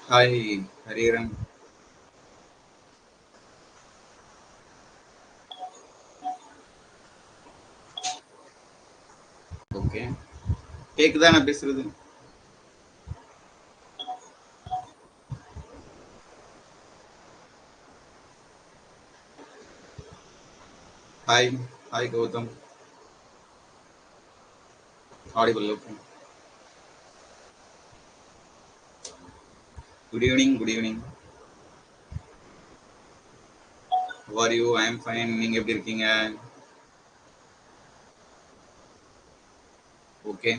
Hi, Hariram. Okay. கேக்குதா நான் பேசுறது? Hi, hi Gautam. Audible. Okay. Good evening. Good evening. How are you? I am fine. நீங்க எப்படி இருக்கீங்க? Okay.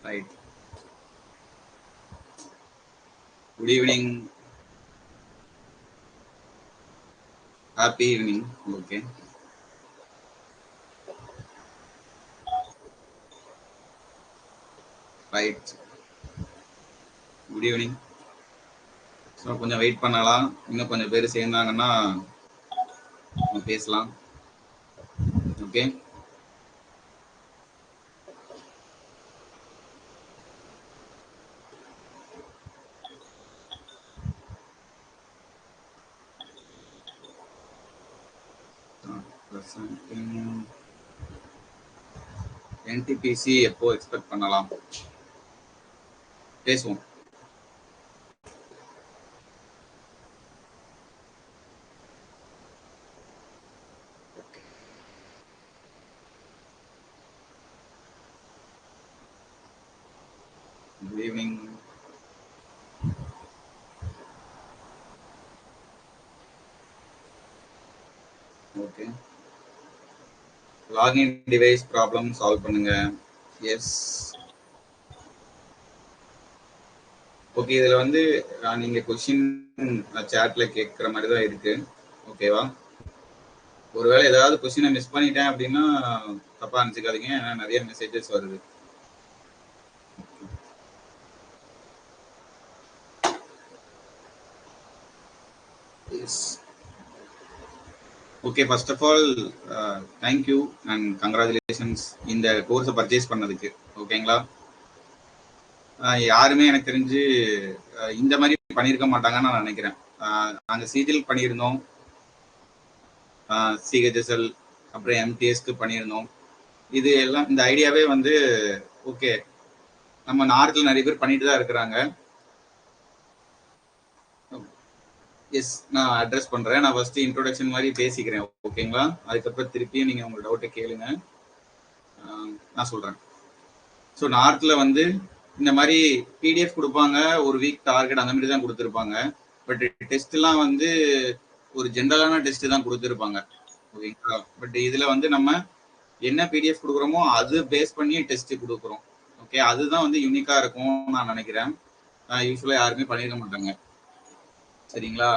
Right. Good evening. Happy evening. Okay. Right. Good evening. So கொஞ்சம் wait பண்ணலாம். இன்னும் கொஞ்சம் பேர் சேர்ந்தாங்கன்னா நம்ம பேசலாம். ஓகே. என்டிபிசி எப்போ எக்ஸ்பெக்ட் பண்ணலாம்? பேசுவோம். Good evening. Okay. Login device problem solve பண்ணுங்க. எஸ். ஓகே, இதுல வந்து நீங்க கொஸ்டின் சாட்ல கேட்குற மாதிரி தான் இருக்கு. ஓகேவா? ஒருவேளை ஏதாவது கொஸ்டினை மிஸ் பண்ணிட்டேன் அப்படின்னா தப்பா நினைச்சுக்காதீங்க, ஏன்னா நிறைய மெசேஜஸ் வருது. Okay, first of all thank you and congratulations இந்த கோர்ஸை பர்ச்சேஸ் பண்ணதுக்கு. ஓகேங்களா? யாருமே எனக்கு தெரிஞ்சு இந்த மாதிரி பண்ணியிருக்க மாட்டாங்கன்னு நான் நினைக்கிறேன். நாங்கள் சிஜில் பண்ணியிருந்தோம், சிஹெச்எஸ்எல், அப்புறம் எம்டிஎஸ்க்கு பண்ணியிருந்தோம். இது எல்லாம் இந்த ஐடியாவே வந்து ஓகே, நம்ம நார்த்தில் நிறைய பேர் பண்ணிட்டு தான் இருக்கிறாங்க. எஸ், நான் அட்ரஸ் பண்றேன். நான் ஃபர்ஸ்ட் இன்ட்ரோடக்ஷன் மாதிரி பேசிக்கிறேன். ஓகேங்களா? அதுக்கப்புறம் திருப்பியும் நீங்க உங்க டவுட்டை கேளுங்க, நான் சொல்றேன். ஸோ நார்த்தில் வந்து இந்த மாதிரி பிடிஎஃப் கொடுப்பாங்க, ஒரு வீக் டார்கெட் அந்த மாதிரி தான் கொடுத்துருப்பாங்க. பட் டெஸ்ட்லாம் வந்து ஒரு ஜென்ரலான டெஸ்ட் தான் கொடுத்துருப்பாங்க. ஓகேங்களா? பட் இதுல வந்து நம்ம என்ன பிடிஎஃப் கொடுக்குறோமோ அது பேஸ் பண்ணி டெஸ்ட் கொடுக்குறோம். ஓகே, அதுதான் வந்து யூனிக்கா இருக்கும் நான் நினைக்கிறேன். யூஸ்வலா யாருமே பண்ணிருக்க மாட்டாங்க. சரிங்களா?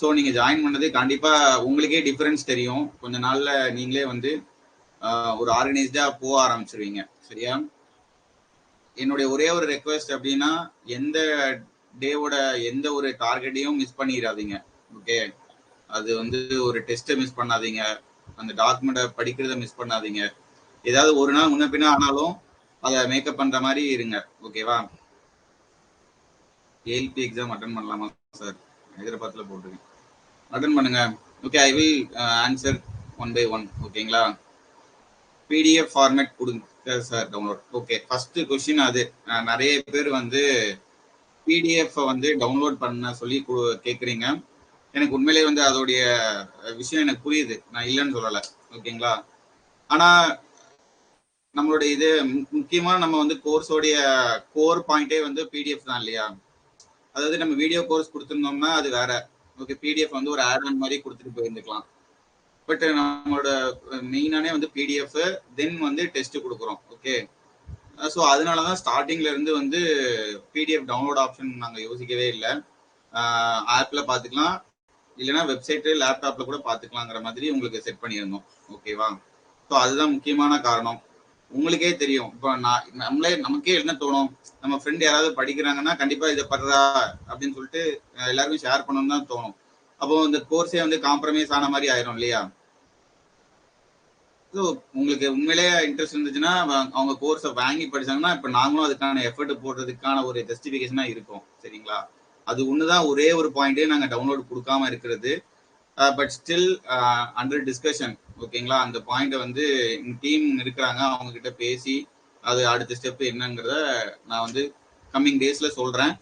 ஸோ நீங்க ஜாயின் பண்ணது கண்டிப்பா உங்களுக்கே டிஃபரன்ஸ் தெரியும். கொஞ்ச நாள்ல நீங்களே வந்து ஒரு ஆர்கனைஸ்டா போக ஆரம்பிச்சிருவீங்க. சரியா? என்னுடைய ஒரே ஒரு ரெக்வெஸ்ட் அப்படின்னா, எந்த டேவோட எந்த ஒரு டார்கெட்டையும் மிஸ் பண்ணிடாதீங்க. ஓகே, அது வந்து ஒரு டெஸ்ட்டை மிஸ் பண்ணாதீங்க, அந்த டாக்குமெண்ட்டை படிக்கிறத மிஸ் பண்ணாதீங்க. ஏதாவது ஒரு நாள் முன்ன பின்ன ஆனாலும் அதை மேக்கப் பண்ற மாதிரி இருங்க. ஓகேவா? ஏஎல்பி எக்ஸாம் அட்டன் பண்ணலாமா சார்? ஹைதராபாத்ல போட்டிருக்கேன். அட்டன் பண்ணுங்க. Okay, I will answer one by one. ஓகேங்களா? பிடிஎஃப் ஃபார்மேட் கொடுங்க sir download. Okay, first question அது. நிறைய பேர் வந்து பிடிஎஃப் வந்து டவுன்லோட் பண்ண சொல்லி கேட்குறீங்க. எனக்கு உண்மையிலேயே வந்து அதோடைய விஷயம் எனக்கு புரியுது, நான் இல்லைன்னு சொல்லலை. ஓகேங்களா? ஆனா நம்மளுடைய இது முக்கியமா நம்ம வந்து கோர்ஸோடைய கோர் பாயிண்டே வந்து பிடிஎஃப் தான் இல்லையா? அதாவது நம்ம வீடியோ கோர்ஸ் கொடுத்துருந்தோம்னா அது வேற. ஓகே, பிடிஎஃப் வந்து ஒரு ஆட் ஆன் மாதிரி கொடுத்துட்டு போயிருந்துக்கலாம். பட் நம்மளோட மெயினானே வந்து பிடிஎஃப், தென் வந்து டெஸ்ட் கொடுக்குறோம். ஓகே, ஸோ அதனாலதான் ஸ்டார்டிங்ல இருந்து வந்து பிடிஎஃப் டவுன்லோட் ஆப்ஷன் நாங்க யோசிக்கவே இல்லை. ஆப்ல பாத்துக்கலாம், இல்லைன்னா வெப்சைட் லேப்டாப்ல கூட பாத்துக்கலாங்கிற மாதிரி உங்களுக்கு செட் பண்ணியிருந்தோம். ஓகேவா? ஸோ அதுதான் முக்கியமான காரணம். உங்களுக்கே தெரியும், இப்போ நமக்கே என்ன தோணும், நம்ம ஃப்ரெண்ட் யாராவது படிக்கிறாங்கன்னா கண்டிப்பா இதை படுறா அப்படின்னு சொல்லிட்டு எல்லாருமே ஷேர் பண்ணணும்னு தான் தோணும். அப்போ இந்த கோர்ஸே வந்து காம்ப்ரமைஸ் ஆன மாதிரி ஆயிரும் இல்லையா? ஸோ உங்களுக்கு உண்மையிலேயே இன்ட்ரெஸ்ட் இருந்துச்சுன்னா அவங்க கோர்ஸை வாங்கி படிச்சாங்கன்னா இப்போ நாங்களும் அதுக்கான எஃபர்ட் போடுறதுக்கான ஒரு ஜஸ்டிஃபிகேஷனா இருக்கும். சரிங்களா? அது ஒண்ணுதான் ஒரே ஒரு பாயிண்டே நாங்கள் டவுன்லோட் கொடுக்காம இருக்கிறது. But still under discussion. ஓகேங்களா? அந்த பாயிண்ட்டை வந்து டீம் இருக்கிறாங்க, அவங்க கிட்ட பேசி அது அடுத்த ஸ்டெப் என்னங்கிறத நான் வந்து கம்மிங் டேஸ்ல சொல்றேன்.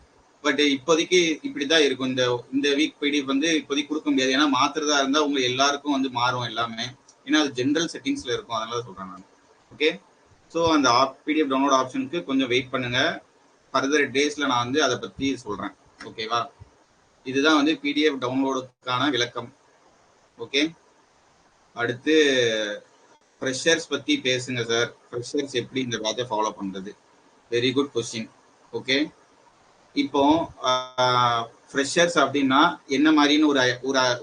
பட் இப்போதைக்கு இப்படிதான் இருக்கும். இந்த வீக் பிடிஎஃப் வந்து இப்போதைக்கு கொடுக்க முடியாது. ஏன்னா மாத்துறதா இருந்தா உங்க எல்லாருக்கும் வந்து மாறும் எல்லாமே. ஏன்னா அது ஜென்ரல் செட்டிங்ஸ்ல இருக்கும், அதனால சொல்றேன் நான். ஓகே, ஸோ அந்த பிடிஎஃப் டவுன்லோட் ஆப்ஷனுக்கு கொஞ்சம் வெயிட் பண்ணுங்க. ஃபர்தர் டேஸ்ல நான் வந்து அதை பத்தி சொல்றேன். ஓகேவா? இதுதான் வந்து பிடிஎஃப் டவுன்லோடுக்கான விளக்கம். ஓகே, அடுத்து ஃப்ரெஷர்ஸ் பத்தி பேசுங்க சார். ஃப்ரெஷர்ஸ் எப்படி இந்த பேட்சை ஃபாலோ பண்றது? Very good question. ஓகே, இப்போ ஃப்ரெஷர்ஸ் அப்படின்னா என்ன மாதிரின்னு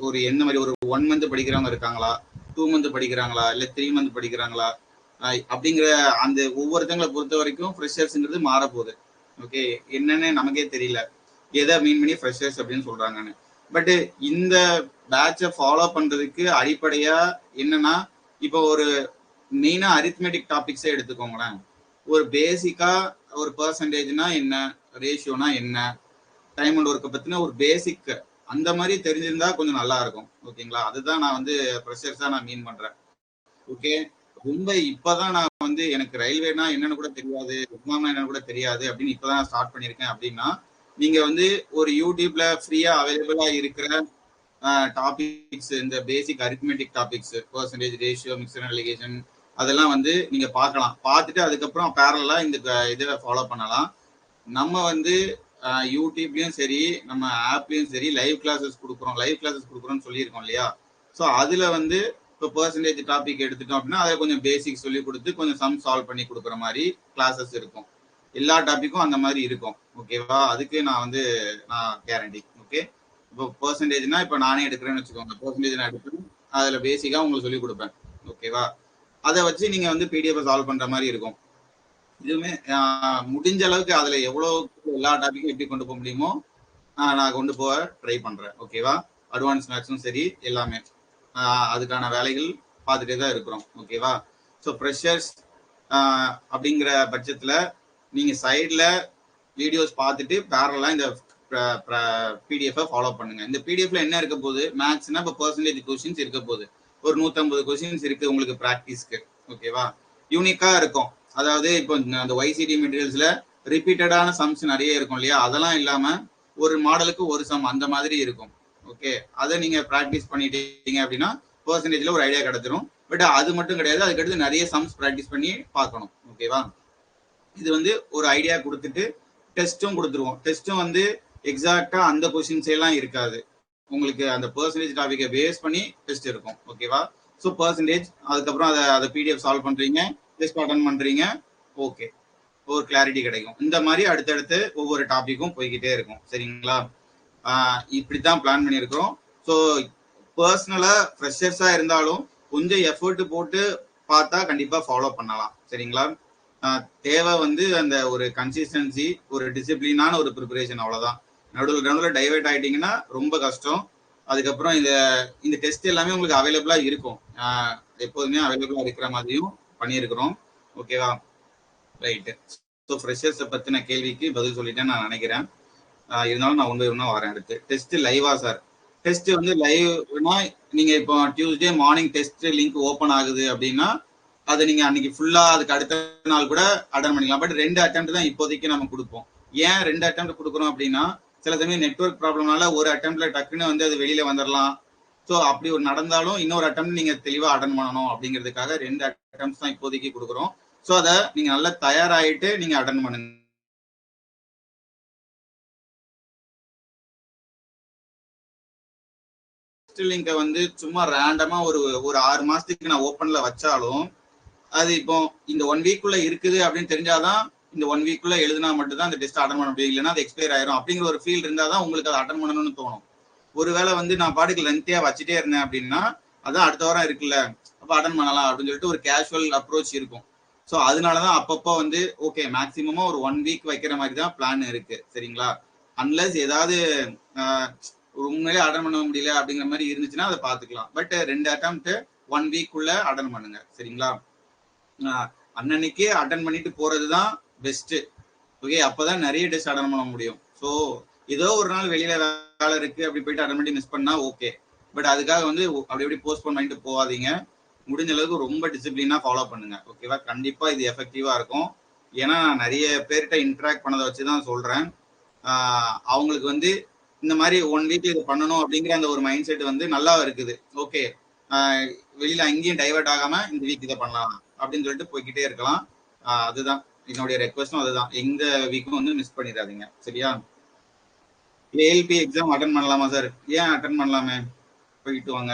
ஒரு என்ன மாதிரி ஒரு 1 மந்த் படிக்கிறவங்க இருக்காங்களா, 2 மந்த் படிக்கிறாங்களா, இல்லை 3 மந்த் படிக்கிறாங்களா அப்படிங்கிற அந்த ஒவ்வொருத்தங்களை பொறுத்த வரைக்கும் ஃப்ரெஷர்ஸ்ங்கிறது மாறப்போகுது. ஓகே, என்னன்னு நமக்கே தெரியல எதை மீன் பண்ணி ஃப்ரெஷர்ஸ் அப்படின்னு சொல்றாங்கன்னு. பட் இந்த பேட்சை ஃபாலோ பண்றதுக்கு அடிப்படையா என்னன்னா, இப்போ ஒரு மெயினா அரித்மெட்டிக் டாபிக்ஸே எடுத்துக்கோங்களேன். ஒரு பேசிக்கா ஒரு பெர்சன்டேஜ்னா என்ன, ரேஷியோனா என்ன, டைம் அண்ட் ஒர்க்கை பத்தின ஒரு பேசிக் அந்த மாதிரி தெரிஞ்சிருந்தா கொஞ்சம் நல்லா இருக்கும். ஓகேங்களா? அதுதான் நான் வந்து ஃப்ரெஷர்ஸா நான் மீன் பண்றேன். ஓகே, ரொம்ப இப்பதான் நான் வந்து எனக்கு ரயில்வேனா என்னன்னு கூட தெரியாது, எக்ஸாம்னா என்னன்னு கூட தெரியாது அப்படின்னு இப்பதான் ஸ்டார்ட் பண்ணியிருக்கேன் அப்படின்னா, நீங்க வந்து ஒரு யூடியூப்ல ஃப்ரீயா அவைலபிளா இருக்கிற டாபிக்ஸ், இந்த basic arithmetic topics, percentage, ratio, mixture alligation, அதெல்லாம் வந்து நீங்க பார்க்கலாம். பார்த்துட்டு அதுக்கப்புறம் பேரலா இந்த இதை ஃபாலோ பண்ணலாம். நம்ம வந்து யூடியூப்லயும் சரி, நம்ம ஆப்லயும் சரி லைவ் கிளாஸஸ் கொடுக்குறோம்னு சொல்லியிருக்கோம் இல்லையா? ஸோ அதுல வந்து இப்போ பெர்சன்டேஜ் டாபிக் எடுத்துட்டோம் அப்படின்னா அதை கொஞ்சம் பேசிக் சொல்லி கொடுத்து கொஞ்சம் சம் சால்வ் பண்ணி கொடுக்குற மாதிரி கிளாஸஸ் இருக்கும். எல்லா டாபிக்கும் அந்த மாதிரி இருக்கும். ஓகேவா? அதுக்கு நான் கேரண்டி. ஓகே, இப்போ பெர்சன்டேஜ்னா இப்போ நானே எடுக்கிறேன்னு வச்சுக்கோங்க, பெர்சன்டேஜ் நான் எடுப்பேன், அதுல பேசிக்கா உங்களுக்கு சொல்லி கொடுப்பேன். ஓகேவா? அதை வச்சு நீங்க வந்து பிடிஎஃப் சால்வ் பண்ற மாதிரி இருக்கும். இதுவுமே முடிஞ்ச அளவுக்கு அதுல எவ்வளவு எல்லா டாபிக்கும் எப்படி கொண்டு போக முடியுமோ நான் கொண்டு போக ட்ரை பண்றேன். ஓகேவா? அட்வான்ஸ் மேக்ஸும் சரி எல்லாமே அதுக்கான வேலைகள் பார்த்துட்டே தான் இருக்கிறோம். ஓகேவா? ஸோ ஃப்ரெஷர்ஸ் அப்படிங்கிற பட்சத்துல நீங்க சைட்ல வீடியோஸ் பார்த்துட்டு பேரலா இந்த பிடிஎஃப் ஃபாலோ பண்ணுங்க. இந்த பிடிஎஃப்ல என்ன இருக்க போகுது, மேக்ஸ்னா இப்போ பெர்சன்டேஜ் கொஸ்டின்ஸ் இருக்க போகுது. ஒரு 150 கொஸ்டின்ஸ் இருக்கு உங்களுக்கு ப்ராக்டிஸ்க்கு. ஓகேவா? யூனிக்கா இருக்கும். அதாவது இப்போ அந்த YCD மெட்டீரியல்ஸ்ல ரிப்பீட்டடான சம்ஸ் நிறைய இருக்கும் இல்லையா? அதெல்லாம் இல்லாம ஒரு மாடலுக்கு ஒரு சம் அந்த மாதிரி இருக்கும். ஓகே, அதை நீங்க ப்ராக்டிஸ் பண்ணிட்டீங்க அப்படின்னா பெர்சன்டேஜ்ல ஒரு ஐடியா கிடைச்சிரும். பட் அது மட்டும் கிடையாது, அதுக்கடுத்து நிறைய சம்ஸ் ப்ராக்டிஸ் பண்ணி பார்க்கணும். ஓகேவா? இது வந்து ஒரு ஐடியா கொடுத்துட்டு டெஸ்ட்டும் கொடுத்துருவோம். டெஸ்ட்டும் வந்து எக்ஸாக்டா அந்த கொஸ்டின்ஸ் எல்லாம் இருக்காது. உங்களுக்கு அந்த பெர்சன்டேஜ் டாபிக்கை பேஸ் பண்ணி டெஸ்ட் இருக்கும். ஓகேவா? ஸோ பெர்சன்டேஜ், அதுக்கப்புறம் அதை பிடிஎஃப் சால்வ் பண்றீங்க, டெஸ்ட் அட்டன் பண்றீங்க. ஓகே, ஒரு கிளாரிட்டி கிடைக்கும். இந்த மாதிரி அடுத்தடுத்து ஒவ்வொரு டாபிக்கும் போய்கிட்டே இருக்கும். சரிங்களா? இப்படித்தான் பிளான் பண்ணியிருக்கிறோம். ஸோ பர்சனலா ஃப்ரெஷர்ஸா இருந்தாலும் கொஞ்சம் எஃபர்ட் போட்டு பார்த்தா கண்டிப்பா ஃபாலோ பண்ணலாம். சரிங்களா? தேவை வந்து அந்த ஒரு கன்சிஸ்டன்சி, ஒரு டிசிப்ளினான ஒரு ப்ரிப்பரேஷன், அவ்வளவுதான். நடுவில் டைவர்ட் ஆயிட்டீங்கன்னா ரொம்ப கஷ்டம். அதுக்கப்புறம் இந்த டெஸ்ட் எல்லாமே உங்களுக்கு அவைலபிளா இருக்கும், எப்போதுமே அவைலபிளா இருக்கிற மாதிரியும் பண்ணியிருக்கிறோம். ஓகேவா? ரைட்டு. ஸோ ஃப்ரெஷர்ஸை பற்றின கேள்விக்கு பதில் சொல்லிட்டேன்னு நான் நினைக்கிறேன். இருந்தாலும் நான் ஒன்று வரேன். அடுத்து டெஸ்ட் லைவா சார்? டெஸ்ட் வந்து லைவ்னா நீங்க இப்போ Tuesday morning test link open ஆகுது அப்படின்னா அதை நீங்க அன்னைக்கு ஃபுல்லா அதுக்கு அடுத்த நாள் கூட அட்டன் பண்ணிக்கலாம். பட் 2 அட்டெம்ப்ட் தான் இப்போதைக்கு நம்ம கொடுப்போம். ஏன் 2 அட்டெம்ப்ட் கொடுக்குறோம் அப்படின்னா, சில சமயம் நெட்வொர்க் ப்ராப்ளம்னால ஒரு அட்டெம்ப்ட்ல டக்குன்னு வந்து அது வெளியில வந்துடலாம். ஸோ அப்படி ஒரு நடந்தாலும் இன்னொரு அட்டெம்ப்ட் நீங்க தெளிவா அட்டன் பண்ணணும் அப்படிங்கிறதுக்காக 2 அட்டெம்ப்ட்ஸ் தான் இப்போதைக்கு கொடுக்குறோம். ஸோ அதை நீங்க நல்லா தயாராயிட்டு நீங்க அட்டன் பண்ணுங்க. லிங்கை வந்து சும்மா ரேண்டமா ஒரு 6 மாசத்துக்கு நான் ஓப்பன்ல வச்சாலும் அது இப்போ இந்த 1 வீக்குள்ள இருக்குது அப்படின்னு தெரிஞ்சாதான் இந்த 1 வீக்குள்ள எழுதினா மட்டும் தான் அந்த டெஸ்ட் அட்டன் பண்ண முடியும், இல்லைன்னா அது எக்ஸ்பயர் ஆயிரும் அப்படிங்கிற ஒரு ஃபீல் இருந்தாதான் உங்களுக்கு அதை அட்டன் பண்ணணும்னு தோணும். ஒருவேளை வந்து நான் பாட்டுக்கு லென்த்தியா வச்சுட்டே இருந்தேன் அப்படின்னா அதான் அடுத்த வாரம் இருக்குல்ல அப்ப அட்டன் பண்ணலாம் அப்படின்னு சொல்லிட்டு ஒரு கேஷுவல் அப்ரோச் இருக்கும். ஸோ அதனாலதான் அப்பப்போ வந்து ஓகே மேக்சிமமா ஒரு 1 வீக் வைக்கிற மாதிரி தான் பிளான் இருக்கு. சரிங்களா? அன்லஸ் ஏதாவது உண்மையிலே அட்டன் பண்ண முடியல அப்படிங்கிற மாதிரி இருந்துச்சுன்னா அதை பார்த்துக்கலாம். பட் 2 அட்டெம்ப்ட் 1 வீக் உள்ள அட்டன் பண்ணுங்க. சரிங்களா? அன்னன்னைக்கு அட்டன் பண்ணிட்டு போறதுதான் பெஸ்ட். ஓகே, அப்பதான் நிறைய டெஸ்ட் அட்டன் பண்ண முடியும். ஸோ ஏதோ ஒரு நாள் வெளியில வேலை இருக்கு அப்படி போயிட்டு அட்டன் பண்ணி மிஸ் பண்ணா ஓகே. பட் அதுக்காக வந்து அப்படி எப்படி போஸ்ட்போன் பண்ணிட்டு போகாதீங்க. முடிஞ்ச அளவுக்கு ரொம்ப டிசிப்ளினா ஃபாலோ பண்ணுங்க. ஓகேவா? கண்டிப்பா இது எஃபெக்டிவா இருக்கும். ஏன்னா நான் நிறைய பேர்கிட்ட இன்டராக்ட் பண்ணதை வச்சுதான் சொல்றேன். அவங்களுக்கு வந்து இந்த மாதிரி 1 வீக் இது பண்ணணும் அப்படிங்கிற அந்த ஒரு மைண்ட் செட் வந்து நல்லா இருக்குது. ஓகே, வெளியில அங்கேயும் டைவர்ட் ஆகாம இந்த வீக் இதை பண்ணலாம் அப்படின்னு சொல்லிட்டு போய்கிட்டே இருக்கலாம். அதுதான் என்னுடைய ரெக்வஸ்டும், அதுதான். எந்த வீக்கும் வந்து மிஸ் பண்ணிடாதீங்க. சரியா? ஏஎல்பி எக்ஸாம் அட்டன் பண்ணலாமா சார்? ஏன் அட்டன் பண்ணலாமே, போயிட்டு வாங்க.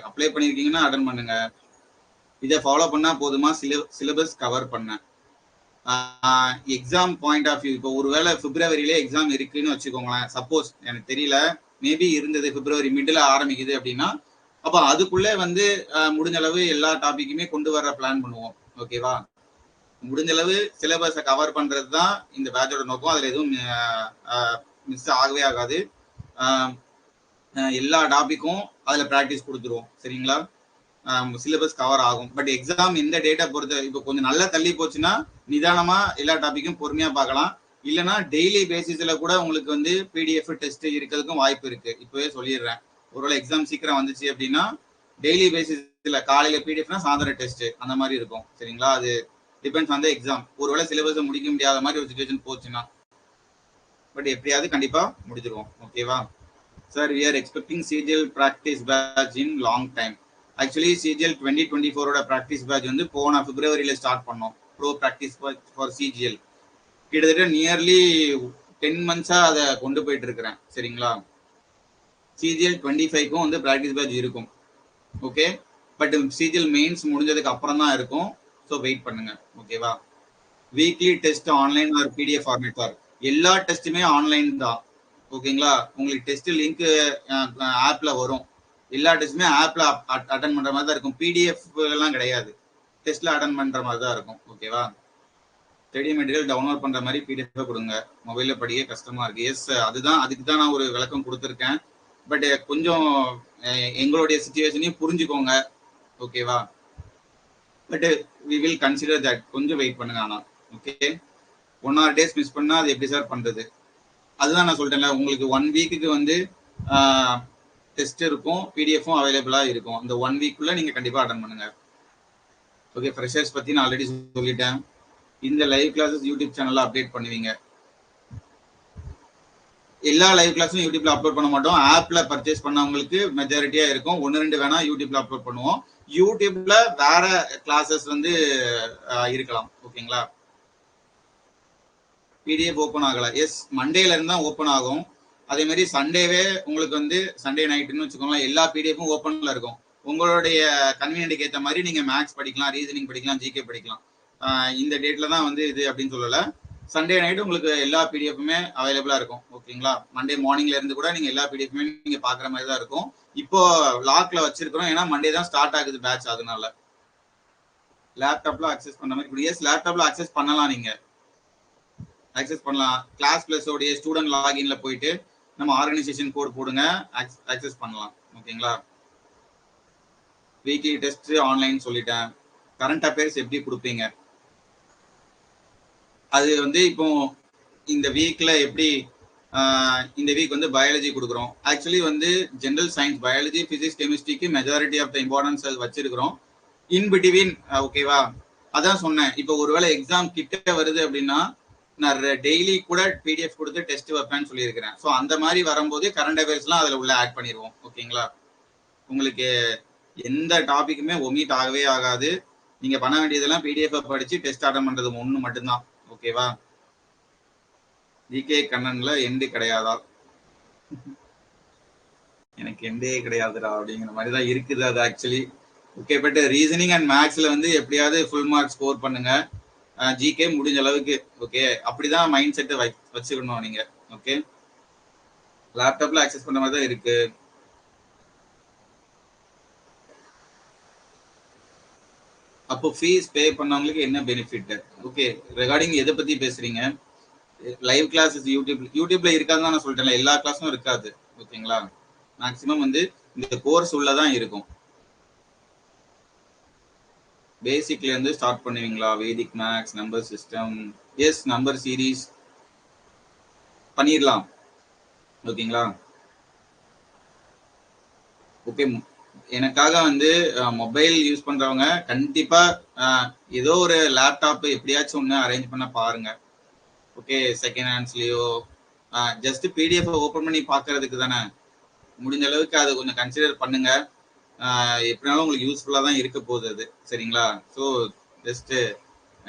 அப்ளை பண்ணிருக்கீங்கன்னா அட்டன் பண்ணுங்க. இதை ஃபாலோ பண்ணா போதுமா சிலபஸ் கவர் பண்ண? எக்ஸாம் பாயிண்ட் ஆஃப் வியூ, இப்போ ஒருவேளை பிப்ரவரியிலே எக்ஸாம் இருக்குன்னு வச்சுக்கோங்களேன். சப்போஸ் எனக்கு தெரியல, மேபி இருந்தது, பிப்ரவரி மிடில் ஆரம்பிக்குது அப்படின்னா, அப்ப அதுக்குள்ளே வந்து முடிஞ்ச அளவு எல்லா டாபிக்குமே கொண்டு வர பிளான் பண்ணுவோம். ஓகேவா? முடிஞ்ச அளவு சிலபஸை கவர் பண்றது தான் இந்த பேட்சோட நோக்கம். அதுல எதுவும் மிஸ் ஆகவே ஆகாது. எல்லா டாபிக்கும் அதுல ப்ராக்டிஸ் கொடுத்துருவோம். சரிங்களா? சிலபஸ் கவர் ஆகும். பட் எக்ஸாம் இந்த டேட்டை பொறுத்த இப்போ கொஞ்சம் நல்லா தள்ளி போச்சுன்னா நிதானமா எல்லா டாபிக்கும் பொறுமையா பார்க்கலாம். இல்லைன்னா டெய்லி பேசிஸ்ல கூட உங்களுக்கு வந்து பிடிஎஃப் டெஸ்ட் இருக்கிறதுக்கும் வாய்ப்பு இருக்கு. இப்பவே சொல்லிடுறேன். ஒருவேளை எக்ஸாம் சீக்கிரம் வந்துச்சு அப்படின்னா டெய்லி பேசிஸ்ல காலையில பிடிஎஃப்னா சாயந்தரம் டெஸ்ட் அந்த மாதிரி இருக்கும். சரிங்களா? அது டிபெண்ட்ஸ் ஆன் த எக்ஸாம். ஒருவேளை சிலபஸை முடிக்க முடியாத மாதிரி ஒரு சிச்சுவேஷன் போச்சுன்னா, பட் எப்படியாவது கண்டிப்பா முடிச்சிருவோம். ஓகேவா sir? We are expecting CGL practice batch in long time. Actually CGL 2024 practice batch வந்து போன பிப்ரவரியில ஸ்டார்ட் பண்ணோம். ப்ரோ பிராக்டிஸ் ஃபார் சிஜிஎல் கிட்டத்தட்ட நியர்லி 10 months அதை கொண்டு போயிட்டு இருக்கிறேன். சரிங்களா? சிஜிஎல் 25க்கும் வந்து பிராக்டிஸ் பேட்ச் இருக்கும். ஓகே, பட் சிஜிஎல் மெயின்ஸ் முடிஞ்சதுக்கு அப்புறம் தான் இருக்கும். ஸோ வெயிட் பண்ணுங்க. ஓகேவா? Weekly test online R PDF format sir? எல்லா டெஸ்ட்டுமே ஆன்லைன் தான். ஓகேங்களா? உங்களுக்கு டெஸ்ட் லிங்க் ஆப்ல வரும். எல்லா டெஸ்ட்டுமே ஆப்ல அட்டன் பண்ற மாதிரி தான் இருக்கும். பிடிஎஃப் எல்லாம் கிடையாது. டெஸ்ட்ல அட்டன் பண்ற மாதிரி தான் இருக்கும். ஓகேவா? ஸ்டடி மெட்டீரியல் டவுன்லோட் பண்ற மாதிரி பிடிஎஃப் கொடுங்க. மொபைல்ல படிக்க கஷ்டமா இருக்கு. எஸ், அதுதான், அதுக்கு தான் நான் ஒரு விளக்கம் கொடுத்துருக்கேன். பட் கொஞ்சம் எங்களுடைய சிச்சுவேஷனையும் புரிஞ்சுக்கோங்க. ஓகேவா? But we will consider that. கொஞ்சம் வெயிட் பண்ணுங்க. ஆனா ஓகே, 1 or 2 days மிஸ் பண்ணா அது எப்படி சார் பண்றது? அதுதான் நான் சொல்லிட்டேன்ல, உங்களுக்கு 1 வீக்குக்கு வந்து டெஸ்ட் இருக்கும், பிடிஎஃப்பும் அவைலபிளா இருக்கும். இந்த 1 வீக்குள்ள நீங்க கண்டிப்பா அட்டன் பண்ணுங்க. ஓகே, ஃப்ரெஷர்ஸ் பத்தி நான் ஆல்ரெடி சொல்லிட்டேன். இந்த லைவ் கிளாஸஸ் யூடியூப் சேனல்ல அப்டேட் பண்ணுவீங்க. எல்லா லைவ் கிளாஸும் யூடியூப்ல அப்லோட் பண்ண மாட்டோம். ஆப்ல பர்ச்சேஸ் பண்ணவங்களுக்கு மெஜாரிட்டியா இருக்கும். 1-2 வேணா யூடியூப்ல அப்லோட் பண்ணுவோம். யூடியூப்ல வேற கிளாஸஸ் வந்து இருக்கலாம். ஓகேங்களா? பிடிஎஃப் ஓப்பன் ஆகல. எஸ், மண்டேல இருந்து தான் ஓப்பன் ஆகும். அதே மாதிரி சண்டேவே உங்களுக்கு வந்து சண்டே நைட்டுன்னு வச்சுக்கோங்களேன், எல்லா பிடிஎஃப்பும் ஓப்பன்ல இருக்கும். உங்களுடைய கன்வீனியன்ட்டுக்கு ஏற்ற மாதிரி நீங்க மேக்ஸ் படிக்கலாம், ரீசனிங் படிக்கலாம், ஜிகே படிக்கலாம். இந்த டேட்ல தான் வந்து இது அப்படின்னு சொல்லல. சண்டே நைட் உங்களுக்கு எல்லா பிடிஎஃப்புமே அவைலபிளா இருக்கும். ஓகேங்களா? மண்டே மார்னிங்ல இருந்து கூட நீங்க எல்லா பிடிஎஃப்புமே நீங்க பாக்குற மாதிரி தான் இருக்கும். இப்போ லாக்ல வச்சிருக்கிறோம், ஏன்னா மண்டே தான் ஸ்டார்ட் ஆகுது பேட்ச். அதனால லேப்டாப்ல அக்சஸ் பண்ண மாதிரி. எஸ், லேப்டாப்ல அக்சஸ் பண்ணலாம். நீங்க அக்சஸ் பண்ணலாம். கிளாஸ் பிளஸ் உடைய ஸ்டூடெண்ட் லாகின்ல போயிட்டு நம்ம ஆர்கனைசேஷன் கோட் போடுங்க, அக்சஸ் பண்ணலாம். ஓகேங்களா? வீக்லி டெஸ்ட் ஆன்லைன் சொல்லிட்டேன். கரண்ட் அஃபேர்ஸ் எப்படி கொடுப்பீங்க? அது வந்து இப்போ இந்த வீக்ல எப்படி, இந்த வீக் வந்து பயாலஜி கொடுக்குறோம். ஆக்சுவலி வந்து ஜெனரல் சயின்ஸ், பயாலஜி, பிசிக்ஸ், கெமிஸ்ட்ரிக்கு மெஜாரிட்டி ஆஃப் த இம்பார்ட்டன்ஸ் வச்சிருக்கிறோம். In between. ஓகேவா? அதான் சொன்னேன். இப்போ ஒருவேளை எக்ஸாம் கிட்ட வருது அப்படின்னா நான் டெய்லி கூட பிடிஎஃப் கொடுத்து டெஸ்ட் வைப்பேன்னு சொல்லியிருக்கிறேன். ஸோ அந்த மாதிரி வரும்போது கரண்ட் அஃபேர்ஸ்லாம் அதில் உள்ள ஆட் பண்ணிடுவோம். ஓகேங்களா? உங்களுக்கு எந்த டாபிக்குமே ஒமிட் ஆகவே ஆகாது. நீங்க பண்ண வேண்டியதெல்லாம் பிடிஎஃப் படிச்சு டெஸ்ட் அட்டன் பண்றது ஒன்று மட்டும்தான். ஓகேவா? ஜிகே கண்ணன்ல எண்டு கிடையாதா? எனக்கு எண்டே கிடையாதுடா அப்படிங்கிற மாதிரி தான் இருக்குது அது actually. Okay, but reasoning and மேக்ஸ்ல வந்து எப்படியாவது ஃபுல் மார்க் ஸ்கோர் பண்ணுங்க. ஜிகே முடிஞ்ச அளவுக்கு. ஓகே, அப்படிதான் மைண்ட் செட்டை வச்சுக்கணும் நீங்க. ஓகே, லேப்டாப்ல ஆக்சஸ் பண்ண மாதிரி தான் இருக்கு. அப்போ ஃபீஸ் பே பண்ணவங்களுக்கு என்ன பெனிஃபிட்? ஓகே, ரெகார்டிங் எதை பத்தி பேசுறீங்க? லைவ் கிளாஸஸ் யூடியூப்ல இருக்காதுன்னு நான் சொல்லிட்டேன். எல்லா கிளாஸும் இருக்காது. ஓகேங்களா? மேக்சிமம் வந்து இந்த கோர்ஸ் உள்ளதான் இருக்கும். பேசிக்ல இருந்து ஸ்டார்ட் பண்ணுவீங்களா? Vedic maths, number system, yes number series பண்ணிடலாம். ஓகேங்களா? ஓகே, எனக்காக வந்து மொபைல் யூஸ் பண்றவங்க கண்டிப்பா ஏதோ ஒரு லேப்டாப் எப்படியாச்சும் ஒன்று அரேஞ்ச் பண்ண பாருங்க. ஓகே, செகண்ட் ஹேண்ட்ஸ்லயோ ஜஸ்ட் பிடிஎஃப் ஓப்பன் பண்ணி பார்க்கறதுக்கு தானே. முடிஞ்ச அளவுக்கு அதை கொஞ்சம் கன்சிடர் பண்ணுங்க. எப்படினாலும் உங்களுக்கு யூஸ்ஃபுல்லாக தான் இருக்க போகுது அது. சரிங்களா? ஸோ ஜஸ்ட்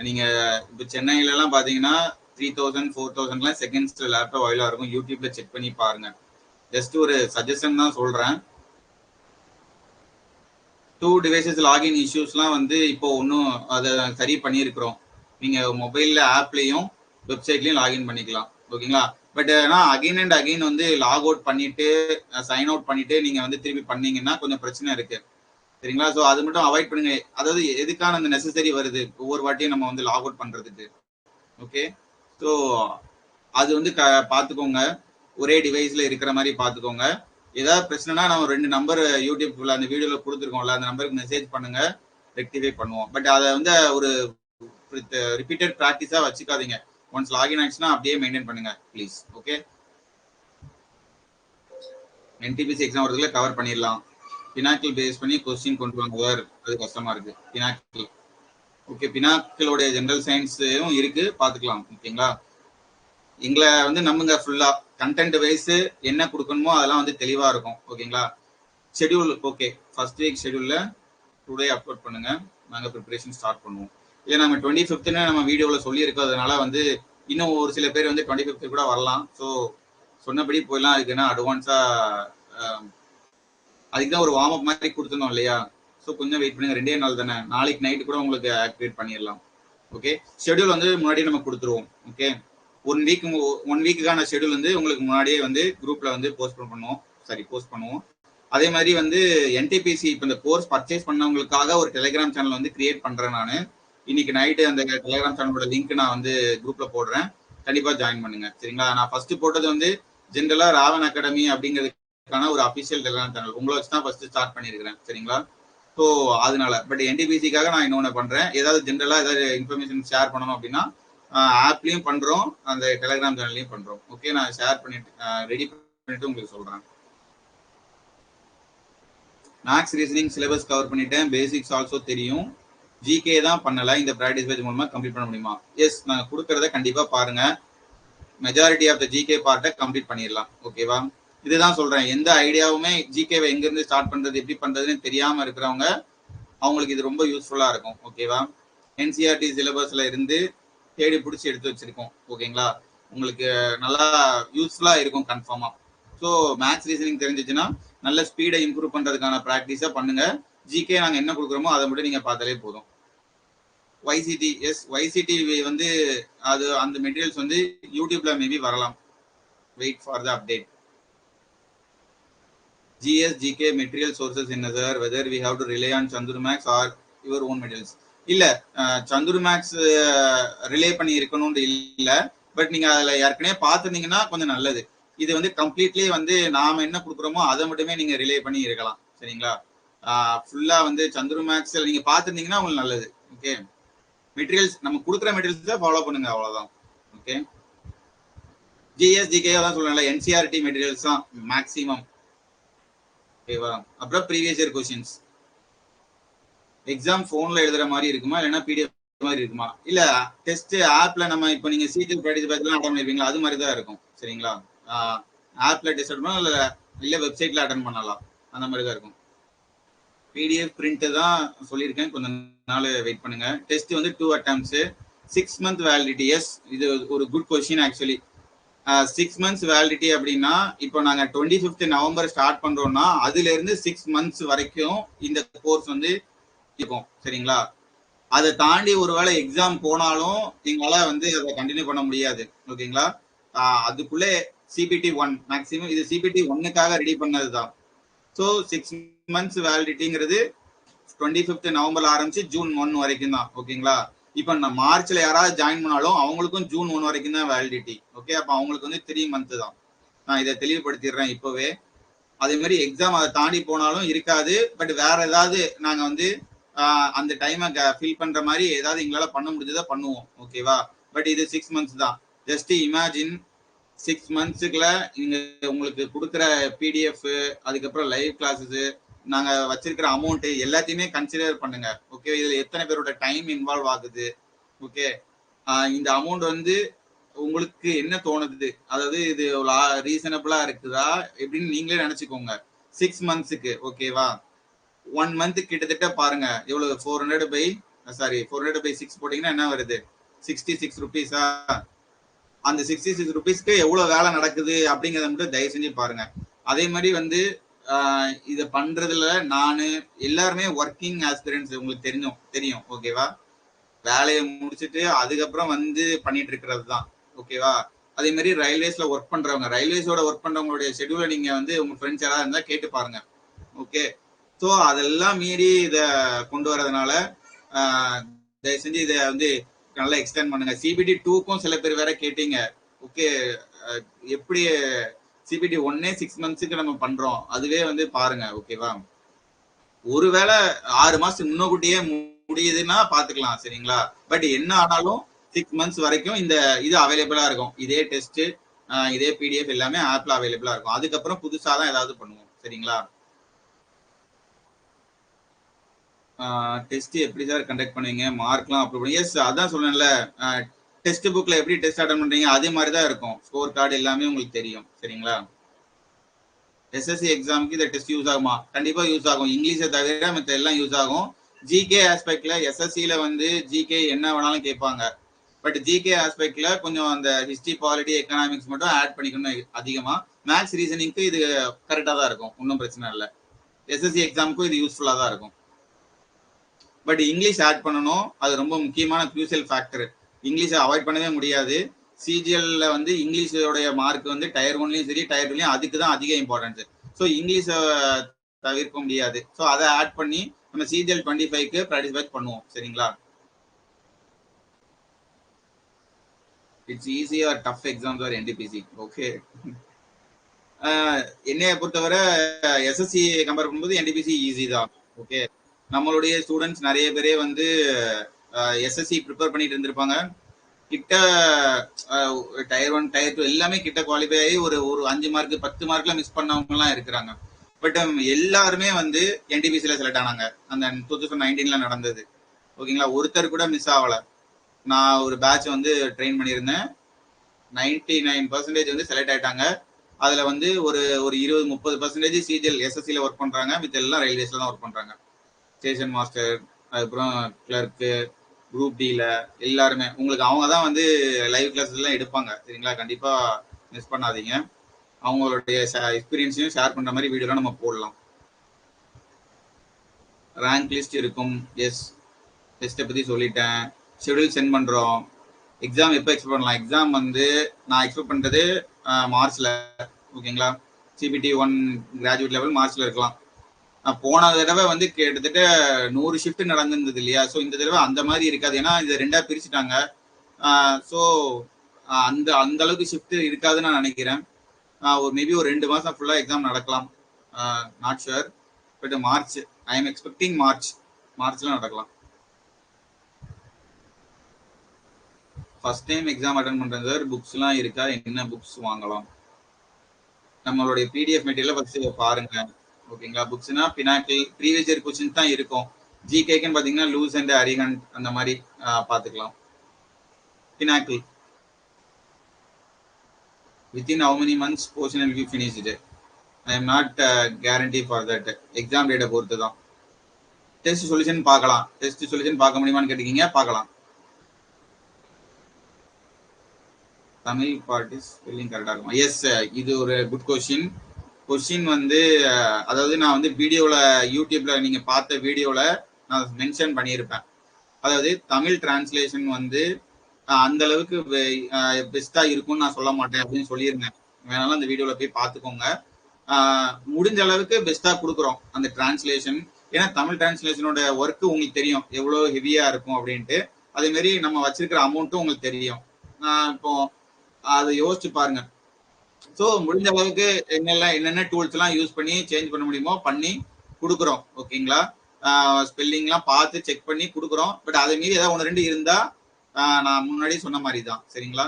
நீங்க இப்போ சென்னையிலலாம் பார்த்தீங்கன்னா 3000 4000 செகண்ட்ஸ் லேப்டாப் அவைலா இருக்கும். யூடியூப்ல செக் பண்ணி பாருங்க. ஜஸ்ட் ஒரு சஜஷன் தான் சொல்றேன். 2 டிவைசஸ் லாகின் இஷ்யூஸ்லாம் வந்து இப்போ ஒன்றும் அதை சரி பண்ணியிருக்கிறோம். நீங்க மொபைல்ல ஆப்லயும் வெப்சைட்லயும் லாகின் பண்ணிக்கலாம். ஓகேங்களா? பட் ஆனால் அகைன் அண்ட் அகைன் வந்து லாக் அவுட் பண்ணிட்டு சைன் அவுட் பண்ணிட்டு நீங்க வந்து திருப்பி பண்ணீங்கன்னா கொஞ்சம் பிரச்சனை இருக்கு. சரிங்களா? ஸோ அது மட்டும் அவாய்ட் பண்ணுங்க. அதாவது எதுக்கான அந்த நெசசரி வருது ஒவ்வொரு வாட்டியும் நம்ம வந்து லாக் அவுட் பண்றதுக்கு. ஓகே, ஸோ அது வந்து பார்த்துக்கோங்க. ஒரே டிவைஸ்ல இருக்கிற மாதிரி பார்த்துக்கோங்க. ஏதாவது பிரச்சனைனா நம்ம 2 நம்பர் யூடியூப்ல அந்த வீடியோல கொடுத்துருக்கோம்ல, அந்த நம்பருக்கு மெசேஜ் பண்ணுங்க, ரெக்டிஃபை பண்ணுவோம். பட் அதை வந்து ஒரு ரிப்பீட்டட் ப்ராக்டிஸா வச்சுக்காதீங்க. ஒன்ஸ் லாகின் ஆயிடுச்சுன்னா அப்படியே மெயின்டைன் பண்ணுங்க ப்ளீஸ். ஓகே, என்டிபிசி எக்ஸாம் வரதுல கவர் பண்ணிடலாம். பினாக்கிள் பேஸ் பண்ணி கொஸ்டின் கொண்டு வாங்குவார், அது கஷ்டமா இருக்கு. பினாக்கிள் ஓகே, பினாக்கிளோட ஜெனரல் சயின்ஸும் இருக்கு, பார்த்துக்கலாம். ஓகேங்களா? எங்களை வந்து நம்புங்க, ஃபுல்லா கண்டென்ட் வைஸ் என்ன கொடுக்கணுமோ அதெல்லாம் வந்து தெளிவா இருக்கும். ஓகேங்களா? ஷெடியூல் ஓகே, ஃபர்ஸ்ட் வீக் ஷெடியூல்ல டுடே அப்லோட் பண்ணுங்க, நாங்கள் ப்ரிப்பரேஷன் ஸ்டார்ட் பண்ணுவோம். இல்லை நம்ம 25th நம்ம வீடியோவில் சொல்லியிருக்கிறதுனால வந்து இன்னும் ஒரு சில பேர் வந்து 25th கூட வரலாம். ஸோ சொன்னபடி போயிடலாம். அதுக்குன்னா அட்வான்ஸா அதுக்கு தான் ஒரு வார்ம் அப் மாதிரி கொடுத்துருந்தோம் இல்லையா? ஸோ கொஞ்சம் வெயிட் பண்ணுங்க, 2 நாள் தானே, நாளைக்கு நைட்டு கூட உங்களுக்கு ஆக்டிவேட் பண்ணிடலாம். ஓகே, ஷெடியூல் வந்து முன்னாடியே நம்ம கொடுத்துருவோம். ஓகே, 1 வீக்குக்கான ஷெடியூல் வந்து உங்களுக்கு முன்னாடியே வந்து குரூப்ல வந்து போஸ்ட் பண்ணுவோம். அதே மாதிரி வந்து என்டிபிசி இப்போ இந்த கோர்ஸ் பர்ச்சேஸ் பண்ணவங்களுக்காக ஒரு டெலிகிராம் சேனல் வந்து கிரியேட் பண்றேன் நான். இன்னைக்கு நைட்டு அந்த டெலிகிராம் சேனலோட லிங்க் நான் வந்து குரூப்ல போடுறேன், கண்டிப்பா ஜாயின் பண்ணுங்க. சரிங்களா? நான் ஃபர்ஸ்ட் போட்டது வந்து ஜென்ரலா ராவன் அகாடமி அப்படிங்கிறதுக்கான ஒரு அபிஷியல் டெலிகிராம் சேனல் உங்களை வச்சு தான் ஃபர்ஸ்ட் ஸ்டார்ட் பண்ணியிருக்கிறேன். சரிங்களா? ஸோ அதனால பட் என்டிபிசிக்காக நான் இன்னொன்று பண்றேன். ஏதாவது ஜென்ரலா ஏதாவது இன்ஃபர்மேஷன் ஷேர் பண்ணணும் அப்படின்னா ஆப்லயும் பண்றோம், அந்த டெலிகிராம் சேனல்லையும் பண்றோம். ஓகே, நான் ஷேர் பண்ணிட்டு ரெடி பண்ணிட்டு உங்களுக்கு சொல்றேன். மேக்ஸ் ரீசனிங் சிலபஸ் கவர் பண்ணிட்டேன், பேசிக்ஸ் ஆல்சோ தெரியும், ஜிகே தான் பண்ணல. இந்த ப்ராக்டிஸ் பேஜ் மூலமா கம்ப்ளீட் பண்ண முடியுமா? எஸ், நான் கொடுக்கறத கண்டிப்பா பாருங்க. மெஜாரிட்டி ஆஃப் த ஜிகே பார்ட்டை கம்ப்ளீட் பண்ணிடலாம். ஓகேவா? இதுதான் சொல்றேன், எந்த ஐடியாவுமே ஜிகேவை எங்க இருந்து ஸ்டார்ட் பண்றது எப்படி பண்றதுன்னு தெரியாம இருக்கிறவங்க அவங்களுக்கு இது ரொம்ப யூஸ்ஃபுல்லா இருக்கும். ஓகேவா? என்சிஆர்டி சிலபஸ்ல இருந்து தேடி பிடிச்சி எடுத்து வச்சிருக்கோம். ஓகேங்களா? உங்களுக்கு நல்லா யூஸ்ஃபுல்லா இருக்கும் கன்ஃபார்மா. ஸோ மேத்ஸ் ரீசனிங் தெரிஞ்சிச்சுன்னா நல்ல ஸ்பீடை இம்ப்ரூவ் பண்றதுக்கான ப்ராக்டிஸா பண்ணுங்க. ஜிகே நாங்க என்ன கொடுக்குறோமோ அதை மட்டும் நீங்க பார்த்தாலே போதும். YCT, எஸ், YCT வந்து அது அந்த மெட்டீரியல்ஸ் வந்து யூடியூப்ல மேபி வரலாம். Wait for the update. GS GK material sources என்ன sir? Whether we have to rely on Chandru maths or your own materials? இல்ல, சந்துரு மேக்ஸ் ரிலே பண்ணி இருக்கணும்னு இல்ல, பட் நீங்க அதுல ஏற்கனவே பார்த்துருந்தீங்கன்னா கொஞ்சம் நல்லது. இது வந்து கம்ப்ளீட்லி வந்து நாம என்ன கொடுக்குறோமோ அதை மட்டுமே நீங்க ரிலே பண்ணி இருக்கலாம். சரிங்களா? ஃபுல்லா வந்து சந்துரு மேக்ஸ் நீங்க பார்த்துருந்தீங்கன்னா உங்களுக்கு நல்லது. ஓகே, மெட்டீரியல்ஸ் நம்ம கொடுக்குற மெட்டீரியல்ஸ் தான் ஃபாலோ பண்ணுங்க, அவ்வளவுதான். ஓகே, ஜிஎஸ் ஜிகே தான் சொல்லல, என்சிஆர்டி மெட்டீரியல்ஸ் தான் மேக்ஸிமம். ஓகேவா? அப்புறம் ப்ரீவியஸ் இயர் கொஸ்டின்ஸ். எக்ஸாம் போன்ல எழுதுற மாதிரி இருக்குமா இல்லைன்னா பிடிஎஃப் மாதிரி இருக்குமா? இல்ல, டெஸ்ட் ஆப்ல நம்ம இப்போ நீங்க சிடி ப்ராக்டிஸ் பேட்ச்லாம் அட்டன் பண்ணிருப்பீங்களா, அது மாதிரி தான் இருக்கும். சரிங்களா? ஆப்ல டெஸ்ட் அட்டன் பண்ணலாம், இல்ல வெப்சைட்ல அட்டன் பண்ணலாம், அந்த மாதிரி தான் இருக்கும். பிடிஎஃப் பிரிண்ட் தான் சொல்லியிருக்கேன், கொஞ்சம் நாள் வெயிட் பண்ணுங்க. டெஸ்ட் வந்து 2 attempts, 6 month வேலிடிட்டி. எஸ், இது ஒரு good question actually. 6 months validity அப்படின்னா இப்போ நாங்க 25th நவம்பர் ஸ்டார்ட் பண்றோம்னா அதுல இருந்து 6 months வரைக்கும் இந்த கோர்ஸ் வந்து இருக்கும். சரிங்களா? அதை தாண்டி ஒருவேளை எக்ஸாம் போனாலும் எங்களால வந்து அதை கண்டினியூ பண்ண முடியாது. ஓகேங்களா? அதுக்குள்ளே சிபிடி 1 மேக்ஸிமம், இது சிபிடி 1க்காக ரெடி பண்ணதுதான். ஸோ 6 months வேலிடிட்டிங்கிறது 25th நவம்பர்ல ஆரம்பிச்சு ஜூன் 1 வரைக்கும் தான். ஓகேங்களா? இப்போ நான் மார்ச்ல யாராவது ஜாயின் பண்ணாலும் அவங்களுக்கும் ஜூன் 1 வரைக்கும் தான் வேலிடிட்டி. ஓகே, அப்போ அவங்களுக்கு வந்து 3 months தான். நான் இதை தெளிவுபடுத்திடுறேன் இப்பவே. அதே மாதிரி எக்ஸாம் அதை தாண்டி போனாலும் இருக்காது. பட் வேற ஏதாவது நாங்க வந்து அந்த டைமை ஃபில் பண்ற மாதிரி ஏதாவது எங்களால பண்ண முடிஞ்சதா பண்ணுவோம். ஓகேவா? பட் இது 6 months தான். ஜஸ்ட் இமேஜின் 6 monthsக்குள்ள நீங்க உங்களுக்கு கொடுக்குற பிடிஎஃப், அதுக்கப்புறம் லைவ் கிளாஸஸ், நாங்க வச்சிருக்கிற அமௌண்ட் எல்லாத்தையுமே கன்சிடர் பண்ணுங்க. ஓகே, இதுல எத்தனை பேரோட டைம் இன்வால்வ் ஆகுது? ஓகே, இந்த அமௌண்ட் வந்து உங்களுக்கு என்ன தோணுது, அதாவது இது ரீசனபிளா இருக்குதா எப்படின்னு நீங்களே நினைச்சுக்கோங்க. 6 monthsக்கு. ஓகேவா? 1 month கிட்டத்தட்ட பாருங்க எவ்வளவு, 400 by 6 போட்டீங்கன்னா என்ன வருது? 66 rupees. அந்த 66 rupeesக்கு எவ்வளவு வேலை நடக்குது அப்படிங்கறத மட்டும் தயவு செஞ்சு பாருங்க. அதே மாதிரி வந்து இத பண்றதுல நானு எல்லாருமே ஒர்க்கிங் ஆஸ்பிரன்ஸ், உங்களுக்கு தெரியும். ஓகேவா? வேலையை முடிச்சுட்டு அதுக்கப்புறம் வந்து பண்ணிட்டு இருக்கிறது தான். ஓகேவா? அதே மாதிரி ரயில்வேஸ்ல ஒர்க் பண்றவங்க, ரயில்வேஸோட ஒர்க் பண்றவங்களுடைய ஷெட்யூலை நீங்க வந்து உங்க ஃப்ரெண்ட்ஸ் யாராவது இருந்தா கேட்டு பாருங்க. ஓகே, ஸோ அதெல்லாம் மீறி இத கொண்டு வரதுனால தயவு செஞ்சு இதை வந்து நல்லா எக்ஸ்டெண்ட் பண்ணுங்க. சிபிடி 2க்கும் சில பேர் வேற கேட்டீங்க. ஓகே, எப்படி சிபிடி 1 6 monthsக்கு நம்ம பண்றோம், அதுவே வந்து பாருங்க. ஓகேவா? ஒருவேளை 6 மாசம் முன்னக்கூட்டியே முடியுதுன்னா பாத்துக்கலாம், சரிங்களா? பட் என்ன ஆனாலும் 6 months வரைக்கும் இந்த இது அவைலபிளா இருக்கும். இதே டெஸ்ட், இதே பிடிஎஃப் எல்லாமே ஆப்ல அவைலபிளா இருக்கும். அதுக்கப்புறம் புதுசா தான் ஏதாவது பண்ணுவோம், சரிங்களா? டெஸ்ட் எப்படி சார் கண்டக்ட் பண்ணுவீங்க? மார்க்லாம் அப்ரூவ் பண்ணி? எஸ், அதான் சொன்னேன்ல, டெஸ்ட் புக்ல எப்படி டெஸ்ட் அட்டன் பண்றீங்க அதே மாதிரி தான் இருக்கும். ஸ்கோர் கார்டு எல்லாமே உங்களுக்கு தெரியும், சரிங்களா? எஸ்எஸ்சி எக்ஸாமுக்கு இந்த டெஸ்ட் யூஸ் ஆகுமா? கண்டிப்பா யூஸ் ஆகும். இங்கிலீஷை தவிர மற்ற எல்லாம் யூஸ் ஆகும். ஜிகே ஆஸ்பெக்ட்ல எஸ்எஸ்சியில வந்து ஜிகே என்ன வேணாலும் கேட்பாங்க. பட் ஜிகே ஆஸ்பெக்ட்ல கொஞ்சம் அந்த ஹிஸ்டரி, பாலிட்டி, எக்கனாமிக்ஸ் மட்டும் ஆட் பண்ணிக்கணும் அதிகமா. மேத்ஸ், ரீசனிங்க்கு இது கரெக்டா தான் இருக்கும், ஒன்றும் பிரச்சனை இல்லை. எஸ்எஸ்சி எக்ஸாமுக்கும் இது யூஸ்ஃபுல்லா தான் இருக்கும். பட் இங்கிலீஷ் ஆட் பண்ணணும், அது ரொம்ப முக்கியமான க்ரூசியல் ஃபேக்டர். இங்கிலீஷை அவாய்ட் பண்ணவே முடியாது. சிஜிஎல்ல வந்து இங்கிலீஷோடைய மார்க் வந்து டயர் 1லயும் சரி டயர் 2லயும் அதுக்கு தான் அதிக இம்பார்ட்டன்ஸ். ஸோ இங்கிலீஷை தவிர்க்க முடியாது. ஸோ அதை ஆட் பண்ணி நம்ம சிஜிஎல் 25க்கு ப்ராக்டிஸ் பண்ணுவோம், சரிங்களா? It's easy or tough exams or NTPC? Okay, என்னைய பொறுத்தவரை எஸ்எஸ்சி கம்பேர் பண்ணும்போது என்டிபிசி ஈஸி தான். ஓகே, நம்மளுடைய ஸ்டூடெண்ட்ஸ் நிறைய பேரே வந்து எஸ்எஸ்சி ப்ரிப்பேர் பண்ணிட்டு இருந்திருப்பாங்க. கிட்ட டயர் 1 டயர் 2 எல்லாமே கிட்ட குவாலிஃபை ஆகி ஒரு 5 மார்க் 10 மார்க்ல மிஸ் பண்ணவங்க எல்லாம் இருக்கிறாங்க. பட் எல்லாருமே வந்து என்டிபிசில செலக்ட் ஆனாங்க. அந்த 2019ல நடந்தது. ஓகேங்களா? ஒருத்தர் கூட மிஸ் ஆகல. நான் ஒரு பேட்ச் வந்து ட்ரெயின் பண்ணியிருந்தேன். 99% வந்து செலக்ட் ஆயிட்டாங்க. அதுல வந்து ஒரு 20-30% சிஜிஎல் எஸ்எஸ்சில ஒர்க் பண்றாங்க. மித்த எல்லாம் ரயில்வேஸ்ல தான் ஒர்க் பண்றாங்க. ஸ்டேஷன் மாஸ்டர், அதுக்கப்புறம் கிளர்க்கு, குரூப் டில எல்லாருமே உங்களுக்கு அவங்க தான் வந்து லைவ் கிளாஸஸ் எல்லாம் எடுப்பாங்க, சரிங்களா? கண்டிப்பா மிஸ் பண்ணாதீங்க. அவங்களுடைய எக்ஸ்பீரியன்ஸையும் ஷேர் பண்ற மாதிரி வீடியோலாம் நம்ம போடலாம். ரேங்க் லிஸ்ட் இருக்கும். எஸ், டெஸ்ட்டை பத்தி சொல்லிட்டேன். ஷெடியூல் சென்ட் பண்றோம். எக்ஸாம் எப்போ எக்ஸ்பெக்ட் பண்ணலாம்? எக்ஸாம் வந்து நான் எக்ஸ்பெக்ட் பண்றது மார்ச்ல. ஓகேங்களா? சிபிடி 1 கிராஜுவேட் லெவல் மார்ச்ல இருக்கலாம். போன தடவை வந்து கிட்டத்தட்ட 100 ஷிஃப்ட் நடந்திருந்தது இல்லையா? ஸோ இந்த தடவை அந்த மாதிரி இருக்காது. ஏன்னா இதை 2ஆ பிரிச்சுட்டாங்க. ஸோ அந்த அளவுக்கு ஷிஃப்ட் இருக்காதுன்னு நான் நினைக்கிறேன். ஒரு மேபி ஒரு 2 மாசம் ஃபுல்லா எக்ஸாம் நடக்கலாம். Not sure. But March, I am expecting மார்ச்ல நடக்கலாம். ஃபர்ஸ்ட் டைம் எக்ஸாம் அட்டன் பண்றது சார், புக்ஸ்லாம் இருக்கா? என்ன புக்ஸ் வாங்கலாம்? நம்மளுடைய பிடிஎஃப் மெட்டீரியல் ஃபர்ஸ்ட் பாருங்க. ஓகேங்களா? புக்ஸ்னா பினாக்கிள், ப்ரீவியஸ் இயர் கொஸ்டின் தான் இருக்கும். ஜிகேக்குன்னு பாத்தீங்கன்னா லூஸ் அண்ட் அரிஹண்ட் அந்த மாதிரி பாத்துக்கலாம். Pinnacle within how many months portion will be finished? I am not guarantee for that. Exam டேட்டை பொறுத்து தான். டெஸ்ட் சொல்யூஷன் பார்க்கலாம். டெஸ்ட் சொல்யூஷன் பார்க்க முடியுமான்னு கேட்டீங்க, பார்க்கலாம். தமிழ் பார்ட்டி ஸ்பெல்லிங் கரெக்டா இருக்கும். எஸ், இது ஒரு குட் கொஸ்டின் வந்து அதாவது நான் வந்து வீடியோல யூடியூப்ல நீங்க பார்த்த வீடியோல நான் மென்ஷன் பண்ணியிருப்பேன். அதாவது தமிழ் டிரான்ஸ்லேஷன் வந்து அந்த அளவுக்கு பெஸ்டா இருக்கும்னு நான் சொல்ல மாட்டேன் அப்படின்னு சொல்லியிருந்தேன். வேணாலும் அந்த வீடியோல போய் பார்த்துக்கோங்க. முடிஞ்ச அளவுக்கு பெஸ்டா கொடுக்குறோம் அந்த டிரான்ஸ்லேஷன். ஏன்னா தமிழ் டிரான்ஸ்லேஷனோட ஒர்க் உங்களுக்கு தெரியும் எவ்வளவு ஹெவியா இருக்கும் அப்படின்ட்டு. அதே மாதிரி நம்ம வச்சிருக்கிற அமௌண்ட்டும் உங்களுக்கு தெரியும். இப்போ அதை யோசிச்சு பாருங்க. ஸோ முடிஞ்ச அளவுக்கு என்னென்ன டூல்ஸ் எல்லாம் யூஸ் பண்ணி சேஞ்ச் பண்ண முடியுமோ பண்ணி கொடுக்குறோம். ஓகேங்களா? ஸ்பெல்லிங்லாம் பார்த்து செக் பண்ணி கொடுக்குறோம். பட் அதை மீறி ஏதாவது 1 2 இருந்தா நான் முன்னாடி சொன்ன மாதிரி தான். சரிங்களா?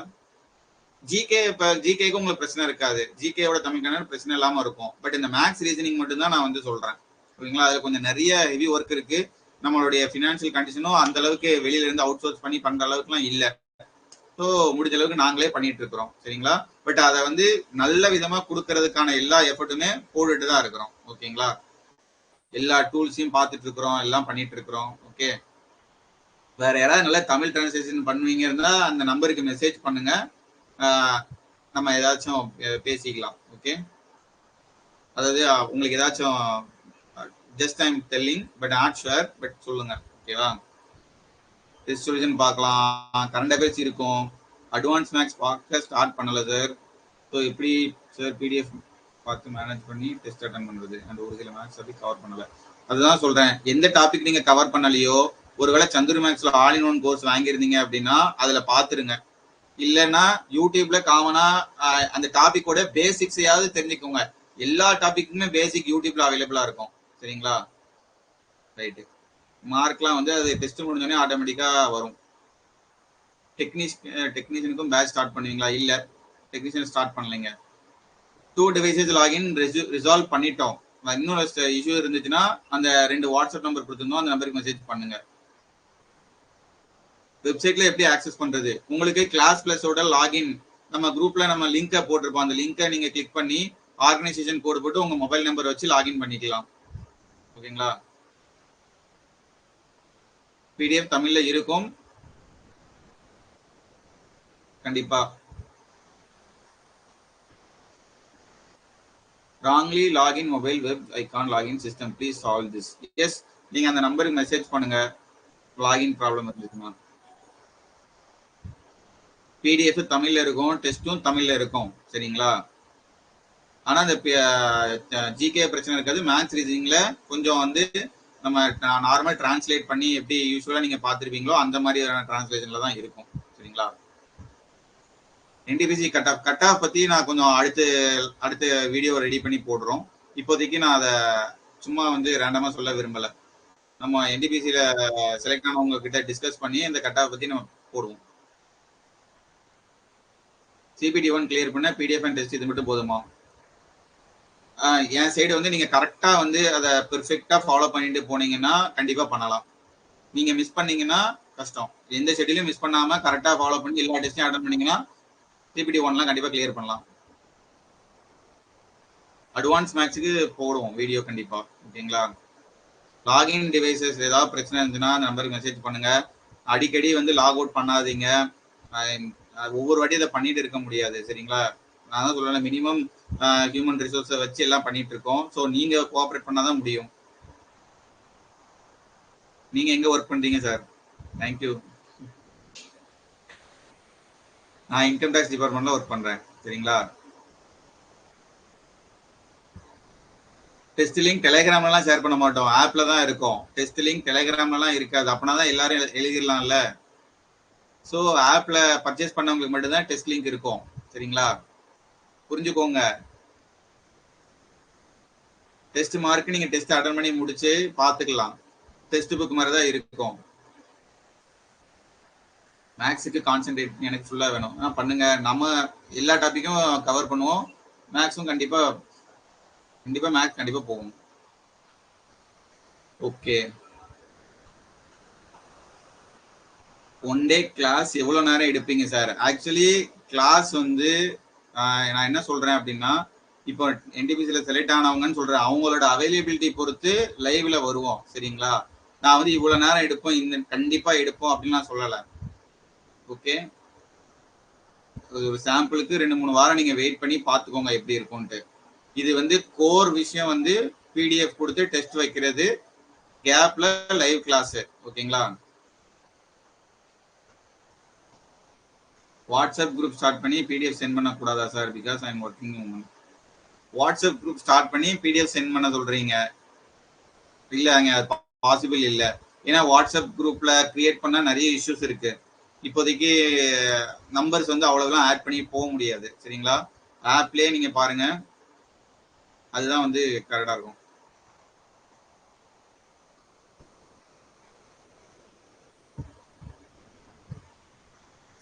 ஜிகே இப்ப ஜிகேக்கு உங்களுக்கு பிரச்சனை இருக்காது. ஜிகேவோட தமிழ் கணக்கு பிரச்சனை இல்லாம இருக்கும். பட் இந்த மேக்ஸ் ரீசனிங் மட்டும் தான் நான் வந்து சொல்றேன். ஓகேங்களா? அதுல கொஞ்சம் நிறைய ஹெவி ஒர்க் இருக்கு. நம்மளுடைய ஃபினான்ஷியல் கண்டிஷனும் அந்த அளவுக்கு வெளியில இருந்து அவுட் சோர்ஸ் பண்ணி பண்ற அளவுக்குலாம் இல்லை. ஸோ முடிஞ்ச அளவுக்கு நாங்களே பண்ணிட்டு இருக்கிறோம். சரிங்களா? பட் அதை வந்து நல்ல விதமா கொடுக்கறதுக்கான எல்லா எஃபர்ட்டுமே போட்டுட்டு தான் இருக்கிறோம். ஓகேங்களா? எல்லா டூல்ஸையும் பார்த்துட்டு இருக்கிறோம், எல்லாம் பண்ணிட்டு இருக்கிறோம். ஓகே, வேற யாராவது நல்ல தமிழ் டிரான்ஸ்லேஷன் பண்ணுவீங்க இருந்தா அந்த நம்பருக்கு மெசேஜ் பண்ணுங்க, நம்ம ஏதாச்சும் பேசிக்கலாம். ஓகே, அதாவது உங்களுக்கு ஏதாச்சும் just I'm telling but not sure, but சொல்லுங்க. ஓகேவா? டெஸ்ட் சொல்யூஷன் பார்க்கலாம், கரண்ட் அஃபேர்ஸ் இருக்கும், அட்வான்ஸ் மேக்ஸ் பார்க்க ஸ்டார்ட் பண்ணல சார். ஸோ எப்படி சார் பிடிஎஃப் பார்த்து மேனேஜ் பண்ணி டெஸ்ட் அட்டன் பண்றது, அந்த ஒரு சில மேக்ஸ் அப்படி கவர் பண்ணல. அதுதான் சொல்றேன், எந்த டாபிக் நீங்க கவர் பண்ணலையோ, ஒருவேளை சந்துரு மேக்ஸ்ல ஆல் இன் ஒன் கோர்ஸ் வாங்கியிருந்தீங்க அப்படின்னா அதுல பாத்துருங்க. இல்லைன்னா யூடியூப்ல காமனா அந்த டாபிக்கோட பேசிக்ஸையாவது தெரிஞ்சுக்கோங்க. எல்லா டாபிக்குமே பேசிக் யூடியூப்ல அவைலபிளா இருக்கும். சரிங்களா? ரைட்டு. மார்க்லாம் வந்து அது டெஸ்ட் முடிஞ்சோடனே ஆட்டோமேட்டிக்கா வரும். டெக்னீஷியனுக்கும் பேட்ச் ஸ்டார்ட் பண்ணுவீங்களா? இல்ல, டெக்னீஷியன் ஸ்டார்ட் பண்ணலைங்க. 2 டிவைசஸ் லாகின் ரிசால்வ் பண்ணிட்டோம். இன்னொரு இஷ்யூ இருந்துச்சுன்னா அந்த 2 வாட்ஸ்அப் நம்பர் கொடுத்துருந்தோம், அந்த நம்பருக்கு மெசேஜ் பண்ணுங்க. வெப்சைட்ல எப்படி ஆக்சஸ் பண்றது? உங்களுக்கு கிளாஸ் பிளஸோட லாகின் நம்ம குரூப்ல நம்ம லிங்கை போட்டிருப்போம். அந்த லிங்கை நீங்க கிளிக் பண்ணி ஆர்கனைசேஷன் கோடு போட்டு உங்க மொபைல் நம்பர் வச்சு லாகின் பண்ணிக்கலாம். ஓகேங்களா? பிடிஎஃப் தமிழ்ல இருக்கும் கண்டிப்பா. wrongly login mobile web icon login system, please solve this. Yes, நீங்க அந்த நம்பருக்கு மெசேஜ் பண்ணுங்க லாகின் ப்ராப்ளம் இருந்துச்சுன்னா. பிடிஎஃப் தமிழ்ல இருக்கும், டெஸ்டும் தமிழ்ல இருக்கும். சரிங்களா? ஆனா இந்த ஜிகே பிரச்சனை இருக்காது. மேத்ஸ் ரீசனிங்ல கொஞ்சம் வந்து நம்ம நார்மல் டிரான்ஸ்லேட் பண்ணி எப்படி யூஸ்வலா நீங்க பாத்துருப்பீங்களோ அந்த மாதிரியான டிரான்ஸ்லேஷன்ல தான் இருக்கும். சரிங்களா? என்டிபிசி கட் ஆஃப் பத்தி நான் கொஞ்சம் அடுத்த வீடியோ ரெடி பண்ணி போடுறோம். இப்போதைக்கு நான் அதை சும்மா வந்து ரேண்டமா சொல்ல விரும்பல. நம்ம என்டிபிசியில செலக்ட் ஆனவங்க கிட்ட டிஸ்கஸ் பண்ணி இந்த கட் ஆஃப் பத்தி நம்ம போடுவோம். சிபிடி 1 கிளியர் பண்ண பிடிஎஃப் அண்ட் டெஸ்ட் இது மட்டும் போதுமா? என் சைடு வந்து நீங்க கரெக்டா வந்து அதை பெர்ஃபெக்டா ஃபாலோ பண்ணிட்டு போனீங்கன்னா கண்டிப்பா பண்ணலாம். நீங்க மிஸ் பண்ணீங்கன்னா கஷ்டம். எந்த ஷெட்யூலையும் மிஸ் பண்ணாம கரெக்டா ஃபாலோ பண்ணி எல்லா டெஸ்டையும் அட்டன் பண்ணீங்கன்னா சிபிடி 1 கண்டிப்பா கிளியர் பண்ணலாம். அட்வான்ஸ் மேக்ஸுக்கு போடுவோம் வீடியோ கண்டிப்பா. ஓகேங்களா? லாகின் டிவைசஸ் ஏதாவது பிரச்சனை இருந்துச்சுன்னா அந்த நம்பருக்கு மெசேஜ் பண்ணுங்க. அடிக்கடி வந்து லாக் அவுட் பண்ணாதீங்க. ஒவ்வொரு வாட்டி இதை பண்ணிட்டு இருக்க முடியாது. சரிங்களா? நான் தான் சொல்றேன், மினிமம் ஹியூமன் ரிசோர்ஸை வச்சு எல்லாம் பண்ணிட்டு இருக்கோம். ஸோ நீங்க கோஆப்ரேட் பண்ணாதான் முடியும். நீங்க எங்க ஒர்க் பண்றீங்க சார்? தேங்க்யூ. நான் இன்கம் டேக்ஸ் டிபார்ட்மெண்ட்ல ஒர்க் பண்றேன். சரிங்களா? டெஸ்ட் லிங்க் டெலிகிராம்லாம் ஷேர் பண்ண மாட்டோம், ஆப்ல தான் இருக்கும். டெஸ்ட் லிங்க் டெலிகிராம்லாம் இருக்காது. அப்படின்னா தான் எல்லாரும் எழுதிடலாம்ல. ஸோ ஆப்ல பர்ச்சேஸ் பண்ணவங்களுக்கு மட்டும்தான் டெஸ்ட் லிங்க் இருக்கும். சரிங்களா? புரிஞ்சுக்கோங்க. டெஸ்ட் மார்க் நீங்க டெஸ்ட் அட்டன் பண்ணி முடிச்சு பாத்துக்கலாம். டெஸ்ட் புக் மாதிரி தான் இருக்கும். மேக்ஸுக்கு கான்சென்ட்ரேட் எனக்கு ஃபுல்லா வேணும் பண்ணுங்க. நம்ம எல்லா டாபிக்கும் கவர் பண்ணுவோம். மேக்ஸும் கண்டிப்பா மேக்ஸ் கண்டிப்பா போகும். ஓகே, 1 டே கிளாஸ் எவ்வளவு நேரம் எடுப்பீங்க சார்? ஆக்சுவலி கிளாஸ் வந்து நான் என்ன சொல்றேன் அப்படின்னா, இப்போ என்டிபிசில செலக்ட் ஆனவங்கன்னு சொல்றேன், அவங்களோட அவைலபிலிட்டி பொறுத்து லைவ்ல வருவோம். சரிங்களா? நான் வந்து இவ்வளவு நேரம் எடுப்போம், இந்த கண்டிப்பா எடுப்போம் அப்படின்னு நான் சொல்லல. ஓகே, ஒரு சாம்பிளுக்கு 2-3 வாரம் நீங்க வெயிட் பண்ணி பாத்துக்கோங்க எப்படி இருக்கும்ட்டு. இது வந்து கோர் விஷயம் வந்து பிடிஎஃப் கொடுத்து டெஸ்ட் வைக்கிறது, கேப்ல லைவ் கிளாஸ். ஓகேங்களா? வாட்ஸ்அப் குரூப் ஸ்டார்ட் பண்ணி பிடிஎஃப் சென்ட் பண்ண கூடாதா sir? Because I am working woman. WhatsApp group start பண்ணி பிடிஎஃப் சென்ட் பண்ண சொல்றீங்க? இல்லங்க, அது பாசிபிள் இல்ல. ஏன்னா வாட்ஸ்அப் குரூப்ல கிரியேட் பண்ணா நிறைய இஷ்யூஸ் இருக்கு. இப்போதைக்கு நம்பர்ஸ் வந்து அவ்வளவுதான் ஆட் பண்ணி போக முடியாது. சரிங்களா? ஆப்லயே நீங்க பாருங்க, அதுதான் வந்து கரெக்டா இருக்கும்.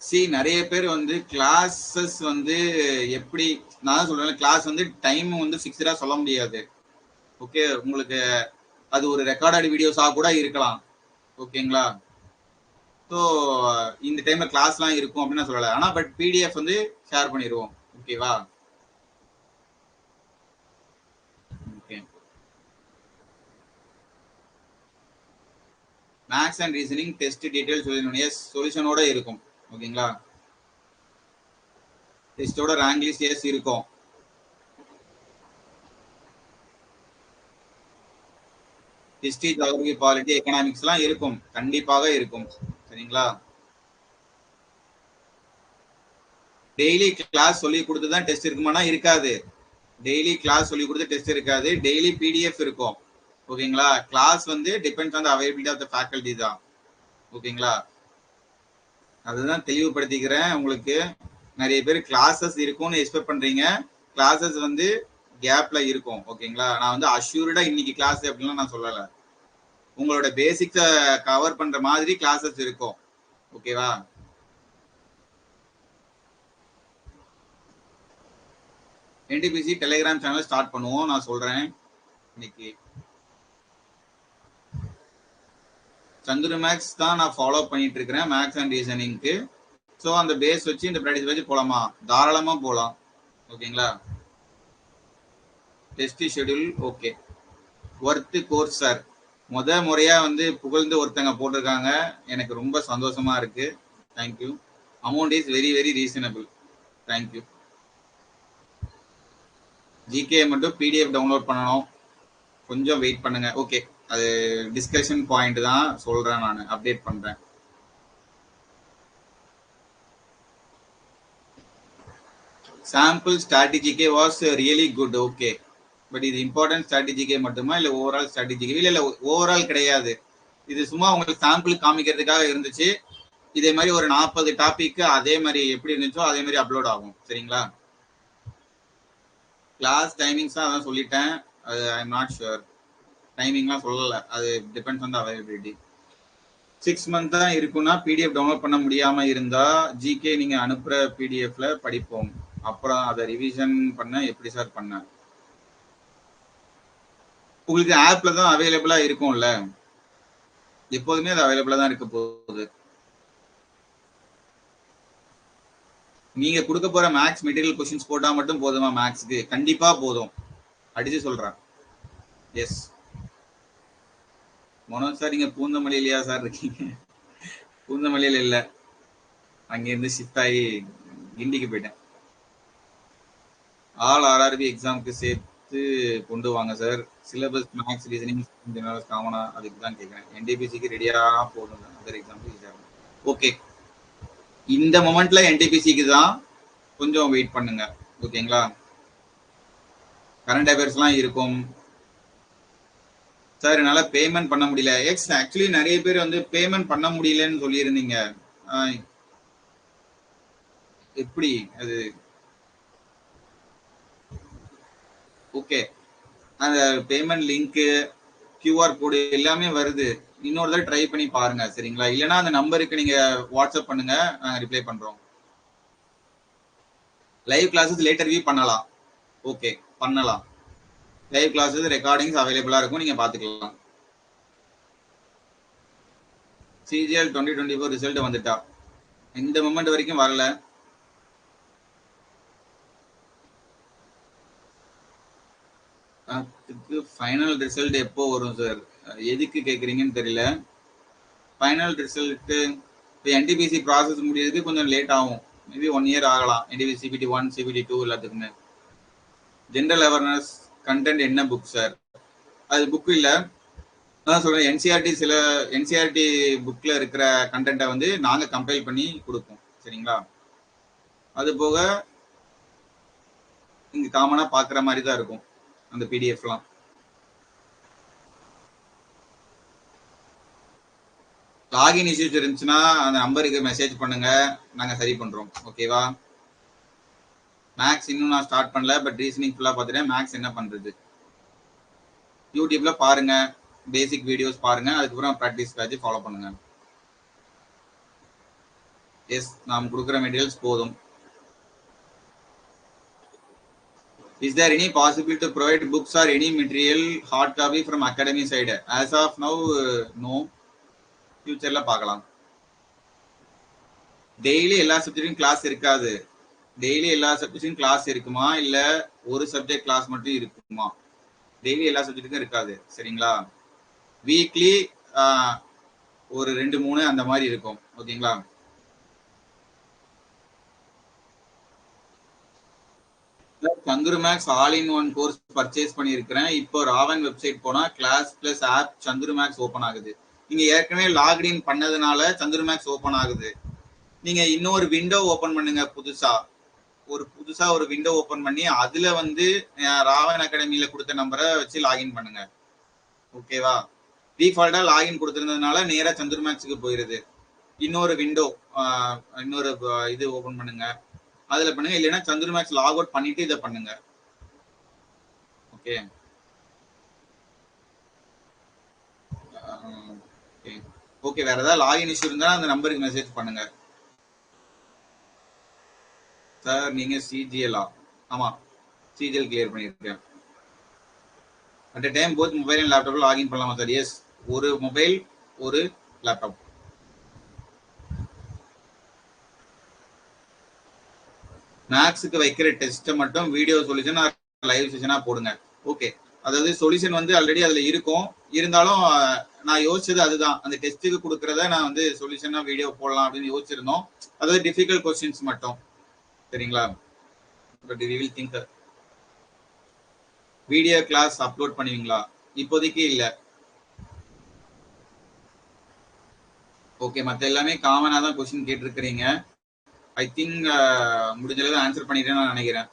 சி நிறைய பேர் வந்து கிளாஸஸ் வந்து எப்படி நான் தான் சொல்றேன், கிளாஸ் வந்து டைம் வந்து ஃபிக்ஸ்டா சொல்ல முடியாது. ஓகே, உங்களுக்கு அது ஒரு ரெக்கார்டட் வீடியோஸா கூட இருக்கலாம். ஓகேங்களா? ஸோ இந்த டைம்ல கிளாஸ்லாம் இருக்கும் அப்படின்னு நான் சொல்லலை. ஆனால் பட் பிடிஎஃப் வந்து ஷேர் பண்ணிடுவோம். ஓகேவா? Okay. Maths and reasoning test detail சொல்யூஷனோட இருக்கும். ஓகேங்களா? டெஸ்டோட ரேங்க் லிஸ்ட் எஸ் இருக்கும். ஹிஸ்டரி, ஜியோகிராஃபி, பாலிட்டி, எக்கனாமிக்ஸ்லாம் இருக்கும், கண்டிப்பாக இருக்கும். சரிங்களா? டெய்லி கிளாஸ் சொல்லி கொடுத்து தான் டெஸ்ட் இருக்குமானா இருக்காது. டெய்லி கிளாஸ் சொல்லி கொடுத்து டெஸ்ட் இருக்காது. டெய்லி பிடிஎஃப் இருக்கும். ஓகேங்களா? கிளாஸ் வந்து depends on the availability of the faculty தான். ஓகேங்களா? அதுதான் தெளிவுபடுத்திக்கிறேன் உங்களுக்கு. நிறைய பேர் கிளாஸஸ் இருக்கும்னு எக்ஸ்பெக்ட் பண்றீங்க. கிளாஸஸ் வந்து கேப்ல இருக்கும். ஓகேங்களா? நான் வந்து அஷ்யூர்டா இன்னைக்கு கிளாஸ் அப்படின்லாம் நான் சொல்லலை. உங்களோட பேசிக்ஸை கவர் பண்ற மாதிரி கிளாஸஸ் இருக்கும். ஓகேவா? என்டிபிசி டெலிகிராம் சேனல் ஸ்டார்ட் பண்ணுவோம். நான் சொல்றேன் இன்னைக்கு. சந்துரு மேக்ஸ் தான் நான் ஃபாலோ பண்ணிட்டு இருக்கிறேன், மேக்ஸ் அண்ட் ரீசனிங்க்கு. ஸோ அந்த பேஸ் வச்சு இந்த ப்ராக்டிஸ் வச்சு போலாமா? தாராளமா போகலாம். ஓகேங்களா? Test schedule okay. Worth course sir, முறையா வந்து புகழ்ந்து ஒருத்தங்க போட்டிருக்காங்க. எனக்கு ரொம்ப சந்தோஷமா இருக்கு. Thank you. Amount is very very reasonable. Thank you. GK மட்டும் பிடிஎஃப் டவுன்லோட் பண்ணணும். கொஞ்சம் வெயிட் பண்ணுங்க. ஓகே, அது டிஸ்கஷன் பாயிண்ட் தான் சொல்றேன், நான் அப்டேட் பண்றேன். சாம்பிள் ஸ்ட்ராட்டஜிக்கே was really good. Okay, but இது இம்பார்ட்டன்ட் ஸ்ட்ராட்டஜிக்கே மட்டுமா இல்லை ஓவரால் ஸ்ட்ராட்டஜிக்கே? இல்லை ஓவரால் கிடையாது. இது சும்மா உங்களுக்கு சாம்பிள் காமிக்கிறதுக்காக இருந்துச்சு. இதே மாதிரி ஒரு 40 டாபிக் அதே மாதிரி எப்படி இருந்துச்சோ அதே மாதிரி அப்லோட் ஆகும். சரிங்களா? கிளாஸ் டைமிங்ஸ் தான் அதான் சொல்லிட்டேன். அது ஐ எம் நாட் ஷுர். டைமிங்லாம் சொல்லலை. அது depends on the availability. 6 month தான் இருக்குன்னா பிடிஎஃப் டவுன்லோட் பண்ண முடியாம இருந்தா ஜிகே நீங்க அனுப்புற பிடிஎஃப்ல படிப்போம். அப்புறம் அதை ரிவிஷன் பண்ண எப்படி சார் பண்ண? உங்களுக்கு ஆப்ல தான் அவைலபிளா இருக்கும்ல, எப்போதுமே அது அவைலபிளா தான் இருக்க போகுது. நீங்க கொடுக்க போற மேக்ஸ் மெட்டீரியல் கொஸ்டின்ஸ் போட்டா மட்டும் போதுமா? மேக்ஸ்க்கு கண்டிப்பா போதும், அடிச்சு சொல்றேன். எஸ் மனோஜ் சார், நீங்க பூந்தமல்லியிலையா சார் இருக்கீங்க? பூந்தமல்லியில இல்ல, அங்கிருந்து ஷிஃப்ட் ஆகி கிண்டிக்கு போயிட்டேன். ஆல் ஆர்ஆர்பி எக்ஸாமுக்கு சேர்த்து கொண்டு வாங்க சார். சிலபஸ் மேக்ஸ் ரீசனிங் காமனா, அதுக்கு தான் கேட்குறேன். என்டிபிசிக்கு ரெடியா போதும், அதர் எக்ஸாமுக்கு ஈஸியாக. ஓகே, இந்த மொமெண்ட்ல என்டிபிசிக்கு தான் கொஞ்சம் வெயிட் பண்ணுங்க. ஓகேங்களா? கரண்ட் அஃபேர்ஸ்லாம் இருக்கும் சார். என்னால பேமெண்ட் பண்ண முடியல. ஆக்சுவலி நிறைய பேர் வந்து பேமெண்ட் பண்ண முடியலன்னு சொல்லியிருந்தீங்க. எப்படி அது? ஓகே, அந்த பேமெண்ட் லிங்க், கியூஆர் கோடு எல்லாமே வருது. இன்னொரு தடவை ட்ரை பண்ணி பாருங்க. சரிங்களா? இல்லைன்னா அந்த நம்பருக்கு நீங்க வாட்ஸ்அப் பண்ணுங்க, நாங்க ரிப்ளை பண்றோம். லைவ் கிளாஸஸ் லேட்டர் வியூ பண்ணலாம். ஓகே, பண்ணலாம். லைவ் கிளாஸஸ் ரெக்கார்டிங்ஸ் அவைலபிளா இருக்கும், நீங்க பாத்துக்கலாம். சிஜிஎல் 2024 ரிசல்ட் வந்துட்டா? இந்த மொமெண்ட் வரைக்கும் வரல. அதுக்கு ஃபைனல் ரிசல்ட் எப்போ வரும் சார்? எதுக்கு கேட்குறீங்கன்னு தெரியல. ஃபைனல் ரிசல்ட் இப்போ என்டிபிசி ப்ராசஸ் முடியறதுக்கு கொஞ்சம் லேட் ஆகும். மேபி 1 இயர் ஆகலாம். என்டிபிசி சிபிடி 1 சிபிடி 2 எல்லாத்துக்குமே. ஜென்ரல் அவேர்னஸ் கண்டென்ட் என்ன புக் சார்? அது புக் இல்லை, அதான் சொல்றேன். என்சிஆர்டி சில என்சிஆர்டி புக்ல இருக்கிற கண்டென்ட்டை வந்து நாங்க கம்பைல் பண்ணி கொடுப்போம். சரிங்களா? அது போக இங்க காமனா பாக்குற மாதிரி தான் இருக்கும் அந்த பிடிஎஃப்லாம். லாகின் இஷ்யூஸ் இருந்துச்சுன்னா அந்த நம்பருக்கு மெசேஜ் பண்ணுங்க, நாங்க சரி பண்றோம். ஓகேவா? மேக்ஸ் இன்னும் நான் ஸ்டார்ட் பண்ணல, பட் ரீசனிங் ஃபுல்லா பார்த்துட்டேன். மேக்ஸ் என்ன பண்றது? யூடியூப்ல பாருங்க, பேசிக் வீடியோஸ் பாருங்க, அதுக்கப்புறம் ப்ராக்டிஸ் பேட்ச் ஃபாலோ பண்ணுங்க. எஸ், நாம் கொடுக்குற மெட்டீரியல்ஸ் போதும். Is there any possibility to provide books or any material hard copy from academy side? As of now, no. ஃபியூச்சர்ல பார்க்கலாம். டெய்லி எல்லா சப்ஜெக்டும் கிளாஸ் இருக்காது. டெய்லி எல்லா சப்ஜெக்டும் கிளாஸ் இருக்குமா இல்ல ஒரு சப்ஜெக்ட் கிளாஸ் மட்டும் இருக்குமா? டெய்லி எல்லா சப்ஜெக்ட்டுக்கும் இருக்காது. சரிங்களா? வீக்லி ஒரு 2-3 அந்த மாதிரி இருக்கும். ஓகேங்களா? Chandru maths all in one course purchase பண்ணியிருக்கிறேன். இப்போ ராவன் வெப்சைட் போனா class plus app Chandru maths open ஆகுது. நீங்க ஏற்கனவே லாக்இன் பண்ணதுனால சந்துரு மேக்ஸ் ஓபன் ஆகுது. நீங்க இன்னொரு விண்டோ ஓபன் பண்ணுங்க. புதுசா ஒரு விண்டோ ஓபன் பண்ணி அதுல வந்து ராவன் அகாடமியில கொடுத்த நம்பரை வச்சு லாகின் பண்ணுங்க. ஓகேவா? டிஃபால்ட்டா லாகின் கொடுத்திருந்ததுனால நேரா சந்துரு மேக்ஸுக்கு போயிருது. இன்னொரு விண்டோ இன்னொரு இது ஓபன் பண்ணுங்க. அதுல பண்ணுங்க. இல்லைன்னா சந்துரு மேக்ஸ் லாக் அவுட் பண்ணிட்டு இதை பண்ணுங்க. ஓகே. ஓகே, வேற ஏதாவது லாகின் இஷ்யூ இருந்தா அந்த நம்பருக்கு மெசேஜ் பண்ணுங்க. சார் நீங்க சிஜிஎலா? ஆமா, சிஜிஎல் கிளியர் பண்ணிருக்கேன். At time both mobile and லேப்டாப்ல லாகின் பண்ணலாமா சார்? எஸ், ஒரு மொபைல் ஒரு லேப்டாப். மேக்ஸுக்கு வைக்கிற டெஸ்ட்டை மட்டும் வீடியோ சொல்யூஷன் லைவ் செஷனா போடுங்க. ஓகே, அதாவது சொல்யூஷன் வந்து ஆல்ரெடி அதுல இருக்கும். இருந்தாலும் நான் யோசிச்சது அதுதான். அந்த டெஸ்ட்டுக்கு கொடுக்கறத நான் வந்து சொல்யூஷனா வீடியோ போடலாம் அப்படின்னு யோசிச்சிருந்தோம். அதாவது டிஃபிகல்ட் கொஸ்டின்ஸ் மட்டும். சரிங்களா? But we will think. Video class upload பண்ணுவீங்களா? இப்போதைக்கு இல்ல. ஓகே, மற்ற எல்லாமே காமனா தான் கொஸ்டின் கேட்டிருக்கிறீங்க. ஐ திங்க் முடிஞ்ச அளவு ஆன்சர் பண்ணிட்டேன்னு நான் நினைக்கிறேன்.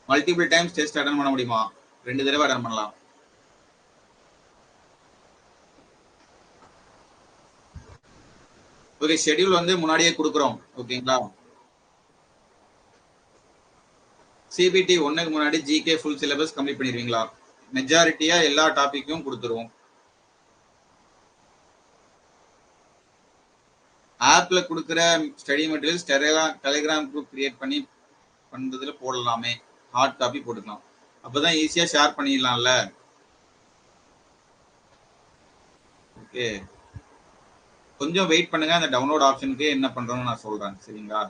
மல்டிபிள் டைம்ஸ் டெஸ்ட் அட்டன் பண்ண முடியுமா? 2 தடவை அட்டன் பண்ணலாம். ஓகே, ஷெட்யூல் வந்து முன்னாடியே கொடுக்குறோம். ஓகேங்களா? சிபிடி 1க்கு முன்னாடி ஜிகே ஃபுல் சிலபஸ் கம்ப்ளீட் பண்ணிடுவீங்களா? மெஜாரிட்டியா எல்லா டாபிக்கும் கொடுத்துருவோம். ஆப்ல கொடுக்குற study materials Telegram group create பண்ணி பண்றதுல போடலாமே. ஹார்ட் காப்பி போட்டுக்கலாம். அப்பதான் ஈஸியா ஷேர் பண்ணிடலாம்ல. ஓகே, கொஞ்சம் வெயிட் பண்ணுங்க. அந்த டவுன்லோட் ஆப்ஷனுக்கு என்ன பண்றோம்னு நான் சொல்றேன். சரிங்களா?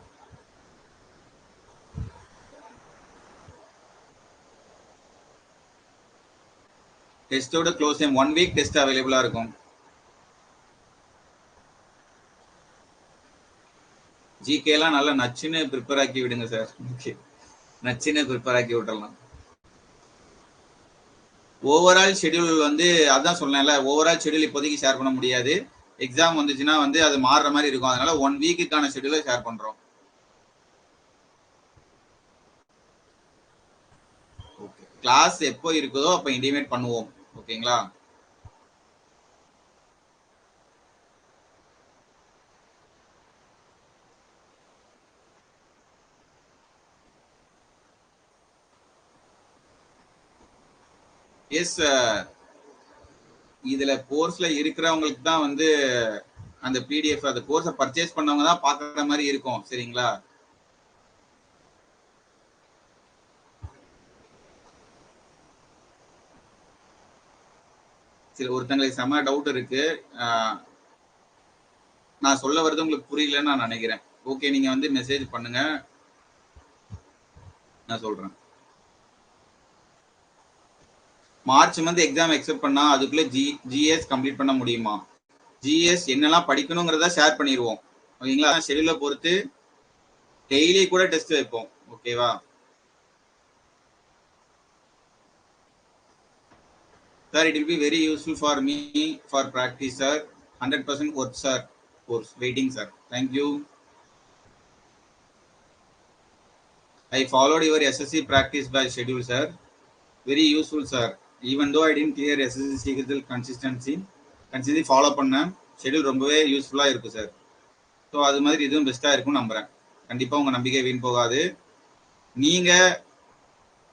டெஸ்டோட க்ளோஸ் டைம் 1 வீக் டெஸ்ட் அவைலபிளா இருக்கும். ஜிகேலாம் நல்லா நச்சுன்னு ப்ரிப்பேர் ஆக்கி விடுங்க சார். ஓகே, நச்சுன்னு ப்ரிப்பேர் ஆக்கி விட்டுறலாம். ஓவரால் ஷெட்யூல் வந்து அதான் சொன்னேன்ல, ஓவரால் ஷெட்யூல் இப்போதைக்கு ஷேர் பண்ண முடியாது. எக்ஸாம் வந்துச்சுன்னா வந்து அது மாறுற மாதிரி இருக்கும். அதனால 1 வீக்குக்கான ஷெட்யூலை ஷேர் பண்றோம். ஓகே, கிளாஸ் எப்போ இருக்குதோ அப்போ இன்டிமேட் பண்ணுவோம். ஓகேங்களா? எஸ், இதுல கோர்ஸ்ல இருக்கிறவங்களுக்கு தான் வந்து அந்த பிடிஎஃப் அந்த கோர்ஸை பர்ச்சேஸ் பண்ணவங்க தான் பாக்குற மாதிரி இருக்கும். சரிங்களா? சரி, ஒருத்தங்களுக்கு செம டவுட் இருக்கு. நான் சொல்ல வருது உங்களுக்கு புரியலன்னு நான் நினைக்கிறேன். ஓகே, நீங்க வந்து மெசேஜ் பண்ணுங்க, நான் சொல்றேன். மார்ச் மந்த் எக்ஸாம் எக்ஸெப்ட் பண்ணா அதுக்குள்ள ஜிஎஸ் கம்ப்ளீட் பண்ண முடியுமா? ஜிஎஸ் என்னெல்லாம் படிக்கணுங்கிறத ஷேர் பண்ணிடுவோம். ஓகேங்களா? ஷெடியூலை பொறுத்து டெய்லி கூட டெஸ்ட் வைப்போம். ஓகேவா? Sir, it will be very useful for me for practice, sir. 100% worth, sir. Course waiting, sir. Thank you. I followed your SSC practice by schedule, sir. Very useful, sir. Even though I didn't clear SSC schedule consistency follow பண்ண schedule ரொம்பவே யூஸ்ஃபுல்லா இருக்கு sir. So அது மாதிரி இதுவும் பெஸ்டா இருக்கும்னு நம்புறேன். கண்டிப்பா உங்க நம்பிக்கை வீண் போகாது. நீங்க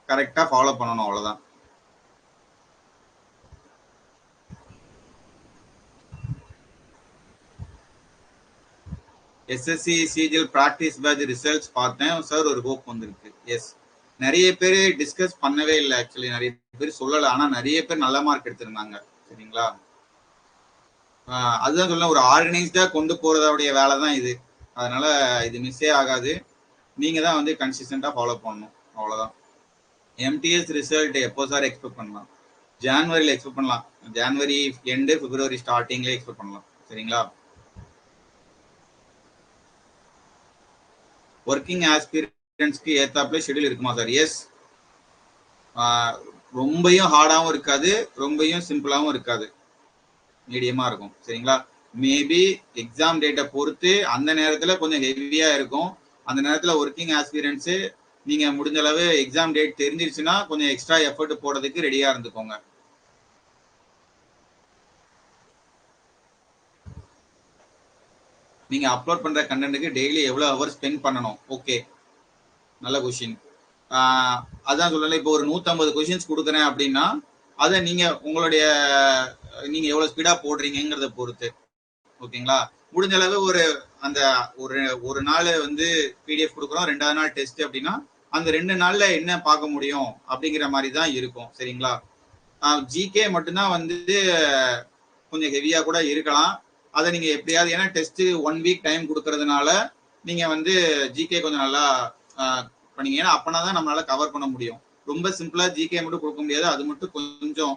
கரெக்டா ஃபாலோ பண்ணணும், அவ்வளவுதான். SSC CGL practice batch results பார்த்தேன் சார், ஒரு ஹோப் வந்திருக்கு. எஸ், நிறைய பேர் டிஸ்கஸ் பண்ணவே இல்லை ஆக்சுவலி, நிறைய பேர் சொல்லலை, ஆனால் நிறைய பேர் நல்ல மார்க் எடுத்திருந்தாங்க. சரிங்களா, அதுதான் சொல்ல, ஒரு ஆர்கனைஸ்டா கொண்டு போறதோடைய வேலை தான் இது. அதனால இது மிஸ்ஸே ஆகாது. நீங்க தான் வந்து கன்சிஸ்டண்டா ஃபாலோ பண்ணணும், அவ்வளவுதான். எம்டிஎஸ் ரிசல்ட் எப்போ சார் எக்ஸ்பெக்ட் பண்ணலாம்? ஜான்வரியில எக்ஸ்பெக்ட் பண்ணலாம். ஜான்வரி எண்டு, பிப்ரவரி ஸ்டார்டிங்ல எக்ஸ்பெக்ட் பண்ணலாம். சரிங்களா, ஒர்க்கிங் ஆஸ்பிரன்ஸ்க்கு ஏத்தாப்புல ஷெட்யூல் இருக்குமா சார்? எஸ், ரொம்பயும் ஹார்டாகவும் இருக்காது, ரொம்பயும் சிம்பிளாகவும் இருக்காது, மீடியமா இருக்கும். சரிங்களா, மேபி எக்ஸாம் டேட்டை பொறுத்து அந்த நேரத்தில் கொஞ்சம் ஹெவியா இருக்கும். அந்த நேரத்தில் ஒர்க்கிங் ஆஸ்பிரன்ஸ் நீங்க முடிஞ்ச அளவு எக்ஸாம் டேட் தெரிஞ்சிருச்சுன்னா கொஞ்சம் எக்ஸ்ட்ரா எஃபர்ட் போடுறதுக்கு ரெடியா இருந்துக்கோங்க. நீங்க அப்லோட் பண்ற கண்டென்ட்டுக்கு டெய்லி எவ்வளவு ஹவர் ஸ்பெண்ட் பண்ணணும்? ஓகே, நல்ல கொஸ்டின். அதான் சொல்லல, இப்போ ஒரு 150 கொஸ்டின்ஸ் கொடுக்குறேன் அப்படின்னா அதை நீங்க உங்களுடைய நீங்க எவ்வளவு ஸ்பீடா போடுறீங்கிறத பொறுத்து. ஓகேங்களா, முடிஞ்ச அளவு ஒரு அந்த ஒரு நாள் வந்து பிடிஎஃப் கொடுக்குறோம், 2வது நாள் டெஸ்ட் அப்படின்னா அந்த 2 நாள்ல என்ன பார்க்க முடியும் அப்படிங்கிற மாதிரி தான் இருக்கும். சரிங்களா, ஜிகே மட்டும்தான் வந்து கொஞ்சம் ஹெவியா கூட இருக்கலாம். அதை நீங்க எப்படியாவது, ஏன்னா டெஸ்ட் 1 வீக் டைம் கொடுக்கறதுனால நீங்க வந்து ஜிகே கொஞ்சம் நல்லா பண்ணீங்க, ஏன்னா அப்பனா தான் நம்மளால கவர் பண்ண முடியும். ரொம்ப சிம்பிளா ஜிகே மட்டும் கொடுக்க முடியாது, அது மட்டும் கொஞ்சம்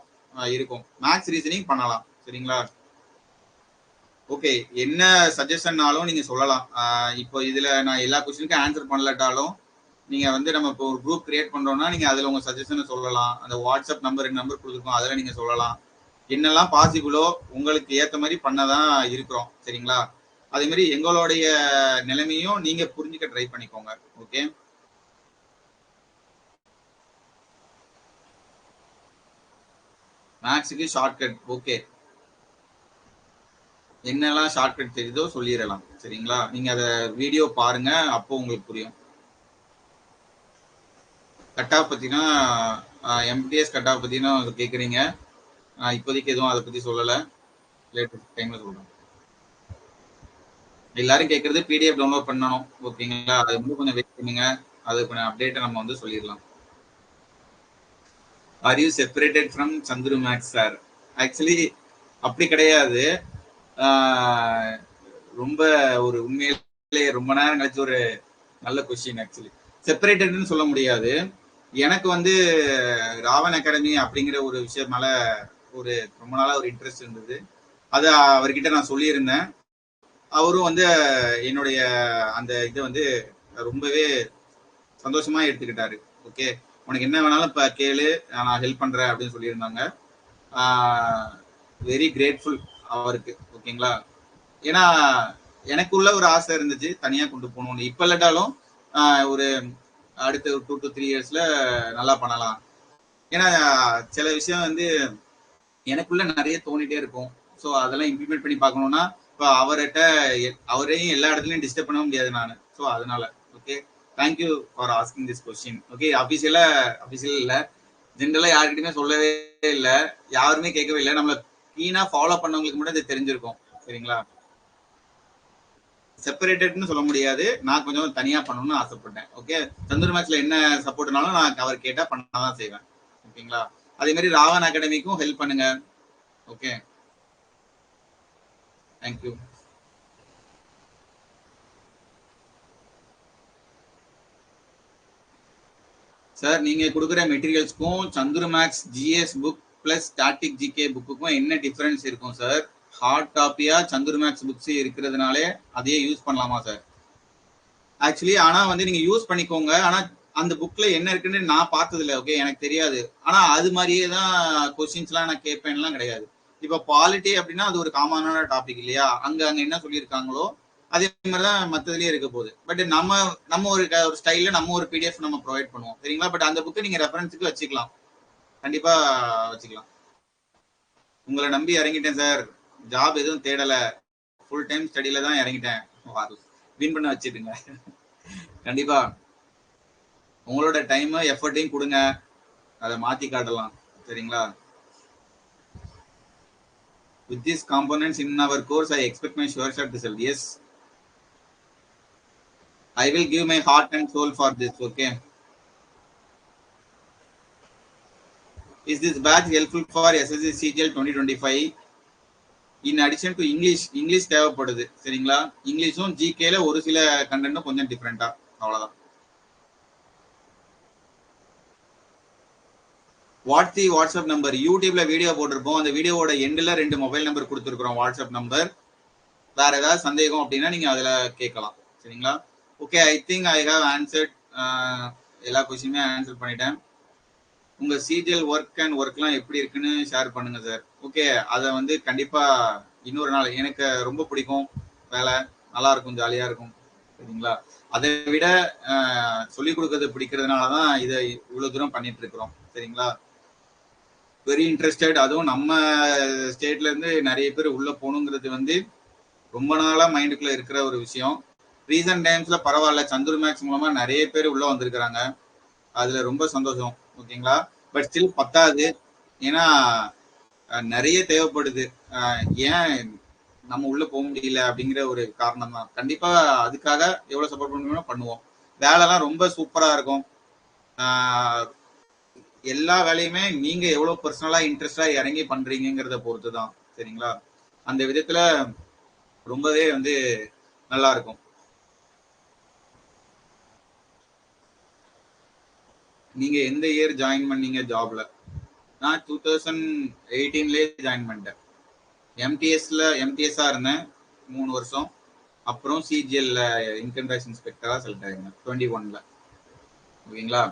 இருக்கும். மேக்ஸ் ரீசனிங் பண்ணலாம். சரிங்களா, ஓகே, என்ன சஜஷன்னாலும் நீங்க சொல்லலாம். இப்போ இதுல நான் எல்லா கொஸ்டினுக்கும் ஆன்சர் பண்ணலட்டாலும் நீங்க வந்து நம்ம இப்போ ஒரு குரூப் கிரியேட் பண்றோம்னா நீங்க அதுல உங்க சஜஷனை சொல்லலாம். அந்த வாட்ஸ்அப் நம்பர் 2 நம்பர் கொடுத்துருக்கோம், அதுல நீங்க சொல்லலாம். என்னெல்லாம் பாசிபிளோ உங்களுக்கு ஏத்த மாதிரி பண்ணதான் இருக்கிறோம். சரிங்களா, அதே மாதிரி எங்களுடைய நிலைமையும் நீங்க புரிஞ்சுக்க ட்ரை பண்ணிக்கோங்க. ஓகே, மேக்ஸுக்கு ஷார்ட்கட். ஓகே, என்னெல்லாம் ஷார்ட்கட் தெரியுதோ சொல்லிடலாம். சரிங்களா, நீங்க அதை வீடியோ பாருங்க, அப்போ உங்களுக்கு புரியும். கட் ஆஃப் பத்தினா எம்டிஎஸ் கட் ஆஃப் பத்தினா கேக்குறீங்க. இப்போதைக்கு எதுவும் அதை பத்தி சொல்லல, லேட்டர் டைம்ல சொல்றேன். எல்லாரும் கேட்கறது பிடிஎஃப் டவுன்லோட் பண்ணணும். ஓகேங்களா, அது வந்து கொஞ்சம் வெயிட் பண்ணுங்க, அது கொஞ்சம் அப்டேட்டை நம்ம வந்து சொல்லிடலாம். Are you separated from Chandru maths sir? Actually அப்படி கிடையாது. ரொம்ப ஒரு உண்மையிலே ரொம்ப நேரம் கழிச்சு ஒரு நல்ல கொஸ்டின். ஆக்சுவலி செப்பரேட்டட்னு சொல்ல முடியாது. எனக்கு வந்து ராவன் அகாடமி அப்படிங்கிற ஒரு விஷயம் மேல ஒரு ரொம்ப நாளா ஒரு இன்ட்ரெஸ்ட் இருந்தது. அது அவர்கிட்ட நான் சொல்லியிருந்தேன். அவரும் வந்து என்னுடைய அந்த இதை வந்து ரொம்பவே சந்தோஷமா எடுத்துக்கிட்டாரு. ஓகே, உனக்கு என்ன வேணாலும் இப்ப கேளு, நான் ஹெல்ப் பண்றேன் அப்படின்னு சொல்லியிருந்தாங்க. வெரி கிரேட்ஃபுல் அவருக்கு. ஓகேங்களா, ஏன்னா எனக்குள்ள ஒரு ஆசை இருந்துச்சு தனியா கொண்டு போகணும்னு. இப்ப இல்லாட்டாலும் ஒரு அடுத்த 2 to 3 இயர்ஸ்ல நல்லா பண்ணலாம். ஏன்னா சில விஷயம் வந்து எனக்குள்ள நிறைய தோணிட்டே இருக்கும். ஸோ அதெல்லாம் இம்ப்ளிமெண்ட் பண்ணி பார்க்கணும்னா இப்போ அவரையும் எல்லா இடத்துலையும் டிஸ்டர்ப் பண்ண முடியாது நான். ஸோ அதனால okay, thank you for asking this question. Okay, official இல்லை, ஜென்ரலா யாருக்கிட்டையுமே சொல்லவே இல்லை, யாருமே கேட்கவே இல்லை. நம்மள கீனா ஃபாலோ பண்ணவங்களுக்கு மட்டும் இது தெரிஞ்சிருக்கும். சரிங்களா, செப்பரேட்டட்னு சொல்ல முடியாது, நான் கொஞ்சம் தனியா பண்ணணும்னு ஆசைப்பட்டேன். ஓகே, சந்துரு மேக்ஸ்ல என்ன சப்போர்ட்னாலும் நான் அவர் கேட்டா பண்ணதான் செய்வேன். ஓகேங்களா, அதே மாதிரி ராவன் அகாடமிக்கும் ஹெல்ப் பண்ணுங்க. Okay, thank you sir. நீங்க கொடுக்குற மெட்டீரியல்ஸ்க்கும் Chandru maths GS book plus static GK புக்குக்கும் என்ன டிஃபரன்ஸ் இருக்கும் சார்? ஹார்ட் காப்பியா சந்துரு மேக்ஸ் புக்ஸ் இருக்கிறதுனாலே அதையே யூஸ் பண்ணலாமா சார்? ஆக்சுவலி ஆனா வந்து நீங்க யூஸ் பண்ணிக்கோங்க, ஆனா அந்த புக்ல என்ன இருக்குன்னு நான் பார்த்தது இல்லை. ஓகே, எனக்கு தெரியாது. ஆனா அது மாதிரியே தான் கொஸ்டின்ஸ் எல்லாம் நான் கேட்பேன்லாம் கிடையாது. இப்ப பாலிட்டி அப்படின்னா அது ஒரு காமனான டாபிக் இல்லையா, அங்க என்ன சொல்லியிருக்காங்களோ அதே மாதிரிதான் மற்றதுலயே இருக்க போகுது. பட் நம்ம ஒரு ஸ்டைல்ல நம்ம ஒரு பிடிஎஃப் நம்ம ப்ரொவைட் பண்ணுவோம். சரிங்களா, பட் அந்த புக்கை நீங்க ரெஃபரன்ஸுக்கு வச்சுக்கலாம், கண்டிப்பா வச்சுக்கலாம். உங்களை நம்பி இறங்கிட்டேன் சார், ஜாப் எதுவும் தேடல, ஃபுல் டைம் ஸ்டடியில தான் இறங்கிட்டேன். வின் பண்ண வச்சுட்டுங்க. கண்டிப்பா உங்களோட டைம் எஃபர்ட்டையும் கொடுங்க, அதை மாத்தி காட்டலாம். சரிங்களா, with these components in our course I expect my sure shot result. Yes, I will give my heart and soul for this. Okay. Is this batch helpful for SSC CGL 2025? In addition to English தேவைப்படுது சரிங்களா. இங்கிலீஷும் ஜிகேல ஒரு சில கண்டென்ட்டும் கொஞ்சம் டிஃப்ரெண்டா, அவ்வளவுதான். WhatsApp number யூடியூப்ல video போட்டிருப்போம். அந்த வீடியோவோட எண்ட்ல 2 மொபைல் நம்பர் கொடுத்துருக்கோம், வாட்ஸ்அப் நம்பர். வேற ஏதாவது சந்தேகம் அப்படின்னா நீங்க அதுல கேட்கலாம் சரிங்களா. Okay, I think I have answered எல்லா கொஸ்டினுமே ஆன்சர் பண்ணிட்டேன். உங்க சிஜிஎல் ஒர்க்லாம் எப்படி இருக்குன்னு ஷேர் பண்ணுங்க சார். ஓகே, அதை வந்து கண்டிப்பா இன்னொரு நாள். எனக்கு ரொம்ப பிடிக்கும் வேலை, நல்லா இருக்கும், ஜாலியா இருக்கும் சரிங்களா. அதை விட சொல்லிக் கொடுக்கறது பிடிக்கிறதுனாலதான் இதை இவ்வளவு தூரம் பண்ணிட்டு இருக்கிறோம் சரிங்களா. Very interested. அதுவும் நம்ம ஸ்டேட்ல இருந்து நிறைய பேர் உள்ள போகணுங்கிறது வந்து ரொம்ப நாளா மைண்டுக்குள்ள இருக்கிற ஒரு விஷயம். ரீசன்ட் டைம்ஸ்ல பரவாயில்ல, சந்துரு மேக்ஸ் மூலமா நிறைய பேர் உள்ள வந்திருக்கிறாங்க. அதுல ரொம்ப சந்தோஷம் ஓகேங்களா. பட் ஸ்டில் பத்தாது, ஏன்னா நிறைய தேவைப்படுது. ஏன் நம்ம உள்ள போக முடியல அப்படிங்கிற ஒரு காரணம் தான். கண்டிப்பா அதுக்காக எவ்வளவு சப்போர்ட் பண்ணணுமோ பண்ணுவோம். வேலைலாம் ரொம்ப சூப்பரா இருக்கும். எல்லா வேலையுமே நீங்க எவ்வளவு பர்சனலா இன்ட்ரெஸ்டா இறங்கி பண்றீங்கிறத பொறுத்து தான் சரிங்களா. அந்த விதத்துல ரொம்பவே வந்து நல்லா இருக்கும். நீங்க எந்த இயர் ஜாயின் பண்ணீங்க ஜாப்ல? நான் 2018 ஜாயின் பண்ணிட்டேன். எம்டிஎஸ்ஆ இருந்தேன் 3 வருஷம். அப்புறம் சிஜிஎல்ல இன்கம் டேக்ஸ் இன்ஸ்பெக்டரா செலக்ட் ஆயிருந்தேன் 21ல. ஓகேங்களா.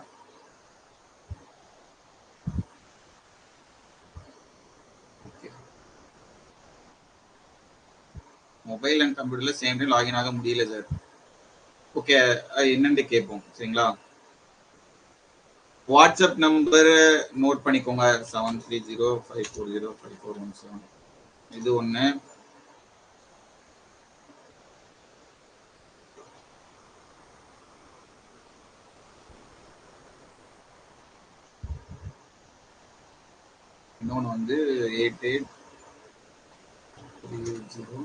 மொபைல் அண்ட் கம்ப்யூட்டர்ல சேம் டைம் லாகின் ஆக முடியல சார். ஓகே, என்னன்னு கேட்போம் சரிங்களா. வாட்ஸ்அப் நம்பர் நோட் பண்ணிக்கோங்க, 7305405417. இது ஒண்ணு. இன்னொன்று வந்து 883018.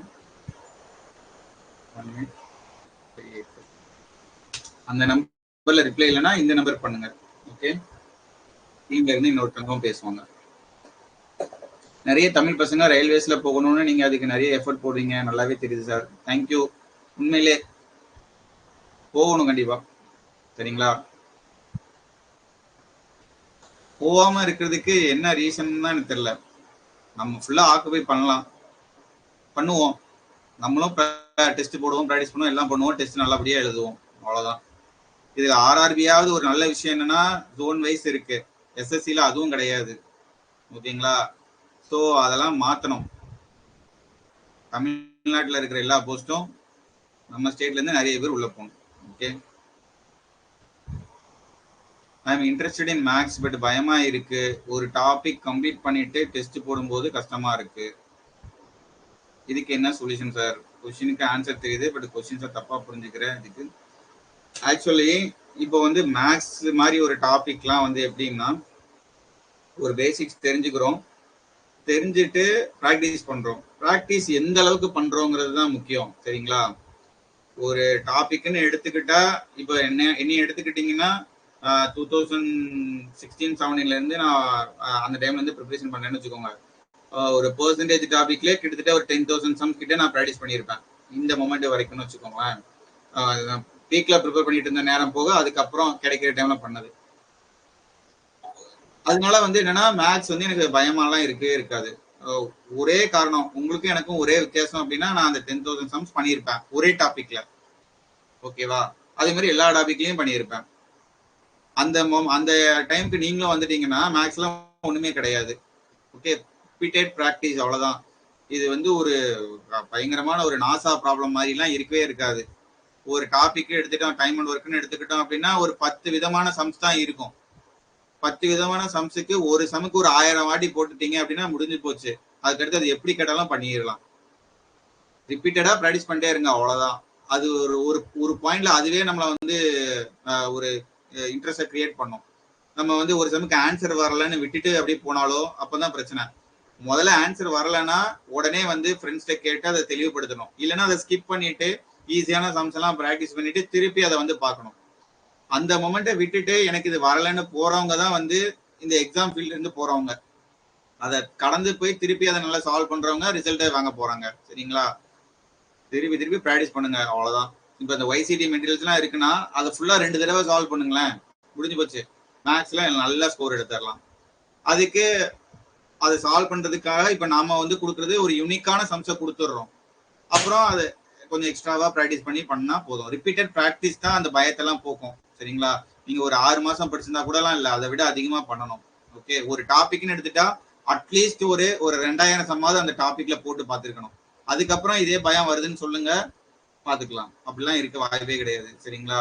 அந்த நம்பர்ல ரிப்ளை இல்லைன்னா இந்த நம்பர் பண்ணுங்க. ஓகே, டீம்ல இருந்து இன்னொருத்தவங்க பேசுவாங்க. நிறைய தமிழ் பசங்க ரயில்வேஸ்ல போகணும்னு நீங்க அதுக்கு நிறைய எஃபர்ட் போடுறீங்க, நல்லாவே தெரியுது சார். தேங்க்யூ. உண்மையிலே போகணும் கண்டிப்பா சரிங்களா. போகாம இருக்கிறதுக்கு என்ன ரீசன் தான் எனக்கு தெரியல. நம்ம ஃபுல்லா ஆக்குபை பண்ணுவோம். நம்மளும் டெஸ்ட் போடுவோம், ப்ராக்டிஸ் பண்ணுவோம், எல்லாம் பண்ணுவோம், டெஸ்ட் நல்லபடியா எழுதுவோம், அவ்வளவுதான். இதுல ஆர்ஆர்பியாவது ஒரு நல்ல விஷயம் என்னன்னா ஜோன் வைஸ் இருக்கு. எஸ்எஸ்சில அதுவும் கிடையாது ஓகேங்களா. ஸோ அதெல்லாம் மாத்தணும். தமிழ்நாட்டில் இருக்கிற எல்லா போஸ்டும் நம்ம ஸ்டேட்ல இருந்து நிறைய பேர் உள்ள போகணும். Okay, I am interested in maths, but பயமா இருக்கு. ஒரு டாபிக் கம்ப்ளீட் பண்ணிட்டு டெஸ்ட் போடும்போது கஷ்டமா இருக்கு. இதுக்கு என்ன சொல்யூஷன் சார்? கொஸ்டினுக்கு ஆன்சர் தெரியுது, பட் கொஸ்டின்ஸை தப்பா புரிஞ்சுக்கிறேன். இதுக்கு ஆக்சுவலி இப்போ வந்து மேக்ஸ் மாதிரி ஒரு டாபிக்லாம் வந்து எப்படின்னா, ஒரு பேசிக்ஸ் தெரிஞ்சுக்கிறோம், தெரிஞ்சுட்டு ப்ராக்டிஸ் பண்றோம். ப்ராக்டிஸ் எந்த அளவுக்கு பண்றோங்கிறது தான் முக்கியம் சரிங்களா. ஒரு டாபிக்னு எடுத்துக்கிட்டா, இப்போ என்ன எடுத்துக்கிட்டீங்கன்னா 2016-17 இருந்து நான் அந்த டைம்ல இருந்து ப்ரிப்பரேஷன் பண்ணேன்னு வச்சுக்கோங்க. ஒரு பெர்சன்டேஜ் டாபிக்ல கிட்டத்தட்ட ஒரு 10,000 சம்ஸ் கிட்ட நான் ப்ராக்டிஸ் பண்ணியிருப்பேன் இந்த மொமெண்ட் வரைக்கும்னு வச்சுக்கோங்களேன். வீக்ல ப்ரிப்பேர் பண்ணிட்டு இருந்த நேரம் போக அதுக்கப்புறம் கிடைக்கிற டைம்ல பண்ணது. அதனால வந்து என்னன்னா மேத்ஸ் வந்து எனக்கு பயமாலாம் இருக்கவே இருக்காது. ஒரே காரணம், உங்களுக்கும் எனக்கும் ஒரே வித்தியாசம் அப்படின்னா, நான் அந்த 10,000 சம்ஸ் பண்ணியிருப்பேன் ஒரே டாபிக்ல. ஓகேவா, அதே மாதிரி எல்லா டாபிக்லயும் பண்ணியிருப்பேன். அந்த டைமுக்கு நீங்களும் வந்துட்டீங்கன்னா மேக்ஸ்ல ஒண்ணுமே கிடையாது. ஓகே, ரிப்பீட்டட் பிராக்டிஸ், அவ்வளவுதான். இது வந்து ஒரு பயங்கரமான ஒரு நாசா ப்ராப்ளம் மாதிரிலாம் இருக்கவே இருக்காது. ஒரு டாபிக் எடுத்துட்டோம், டைம் அண்ட் ஒர்க்னு எடுத்துக்கிட்டோம் அப்படின்னா ஒரு 10 விதமான சம்ஸ் தான் இருக்கும். 10 விதமான சம்ஸுக்கு ஒரு சமுக்கு ஒரு 1000 வாட்டி போட்டுட்டீங்க அப்படின்னா முடிஞ்சு போச்சு. அதுக்கடுத்து அது எப்படி கேட்டாலும் பண்ணிடலாம். ரிப்பீட்டடா ப்ராக்டிஸ் பண்ணிட்டே இருங்க, அவ்வளவுதான். அது ஒரு பாயிண்ட்ல அதுவே நம்மள வந்து ஒரு இன்ட்ரெஸ்ட கிரியேட் பண்ணும். நம்ம வந்து ஒரு சமுக்கு ஆன்சர் வரலன்னு விட்டுட்டு அப்படியே போனாலோ அப்பதான் பிரச்சனை. முதல்ல ஆன்சர் வரலன்னா உடனே வந்து ஃப்ரெண்ட்ஸ்ட கேட்டு அதை தெளிவுபடுத்தணும். இல்லைன்னா அதை ஸ்கிப் பண்ணிட்டு ஈஸியான சம்ஸ் எல்லாம் ப்ராக்டிஸ் பண்ணிட்டு திருப்பி அதை வந்து பார்க்கணும். அந்த மொமெண்ட்டை விட்டுட்டு எனக்கு இது வரலன்னு போறவங்க தான் வந்து இந்த எக்ஸாம் ஃபீல்ட்ல இருந்து போறவங்க. அதை கடந்து போய் திருப்பி அதை நல்லா சால்வ் பண்றவங்க ரிசல்ட்டை வாங்க போறாங்க. சரிங்களா? திருப்பி திருப்பி ப்ராக்டிஸ் பண்ணுங்க, அவ்வளவுதான். இப்ப இந்த YCT மெட்டீரியல்ஸ் எல்லாம் இருக்குன்னா அதை ஃபுல்லா 2 தடவை சால்வ் பண்ணுங்களேன், முடிஞ்சு போச்சு. மேக்ஸ்ல நல்ல ஸ்கோர் எடுத்துடலாம். அதுக்கு அதை சால்வ் பண்றதுக்காக இப்ப நாம வந்து கொடுக்கறது ஒரு யூனிக்கான சம்ஸை கொடுத்துடுறோம். அப்புறம் அது கொஞ்சம் எக்ஸ்ட்ராவா ப்ராக்டிஸ் பண்ணா போதும். ரிப்பீட்டட் ப்ராக்டிஸ் தான் அந்த பயத்தெல்லாம் போக்கும். சரிங்களா? நீங்க ஒரு 6 மாசம் படிச்சிருந்தா கூட எல்லாம் இல்ல, அதை விட அதிகமா பண்ணணும். ஓகே, ஒரு டாபிக்னு எடுத்துட்டா அட்லீஸ்ட் ஒரு 2000 சம்மாவது அந்த டாபிக்ல போட்டு பார்த்துருக்கணும். அதுக்கப்புறம் இதே பயம் வருதுன்னு சொல்லுங்க, பாத்துக்கலாம். அப்படிலாம் இருக்க வாய்ப்பே கிடையாது. சரிங்களா?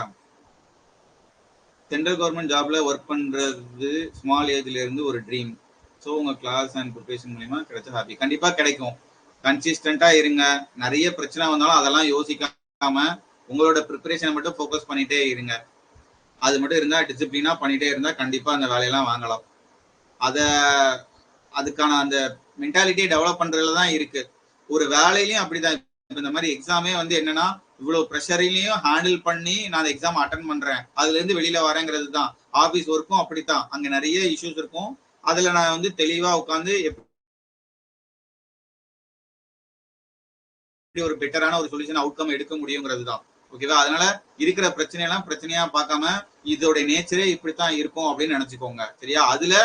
சென்ட்ரல் கவர்மெண்ட் ஜாப்ல ஒர்க் பண்றது ஸ்மால் ஏஜ்ல இருந்து ஒரு ட்ரீம். ஸோ உங்க கிளாஸ் அண்ட் ப்ரிப்பரேஷன் மூலியமா கிடைச்ச ஹாப்பி. கண்டிப்பா கிடைக்கும். கன்சிஸ்டண்டா இருங்க. நிறைய பிரச்சனை வந்தாலும் அதெல்லாம் யோசிக்காம உங்களோட ப்ரிப்பரேஷனை மட்டும் ஃபோக்கஸ் பண்ணிட்டே இருங்க. அது மட்டும் இருந்தா, டிசிப்ளினா பண்ணிட்டே இருந்தா கண்டிப்பா அந்த வேலையெல்லாம் வாங்கலாம். அதுக்கான அந்த மென்டாலிட்டியை டெவலப் பண்றதுல தான் இருக்கு. ஒரு வேலையிலயும் அப்படிதான். இந்த மாதிரி எக்ஸாமே வந்து என்னன்னா, இவ்வளவு ப்ரெஷரையும் ஹேண்டில் பண்ணி நான் எக்ஸாம் அட்டன் பண்றேன், அதுல இருந்து வெளியில வரேங்கிறது தான். ஆபீஸ் ஒர்க்கும் அப்படித்தான். அங்க நிறைய இஷ்யூஸ் இருக்கும். அதுல நான் வந்து தெளிவா உட்காந்து எப்படி ஒரு பெட்டரான ஒரு சொல்யூஷன் அவுட்கம் எடுக்க முடியுங்கிறது தான். ஓகேவா? அதனால இருக்கிற பிரச்சனையெல்லாம் பிரச்சனையா பார்க்காம இதோட நேச்சரே இப்படித்தான் இருக்கும் அப்படின்னு நினைச்சுக்கோங்க. சரியா? அதுல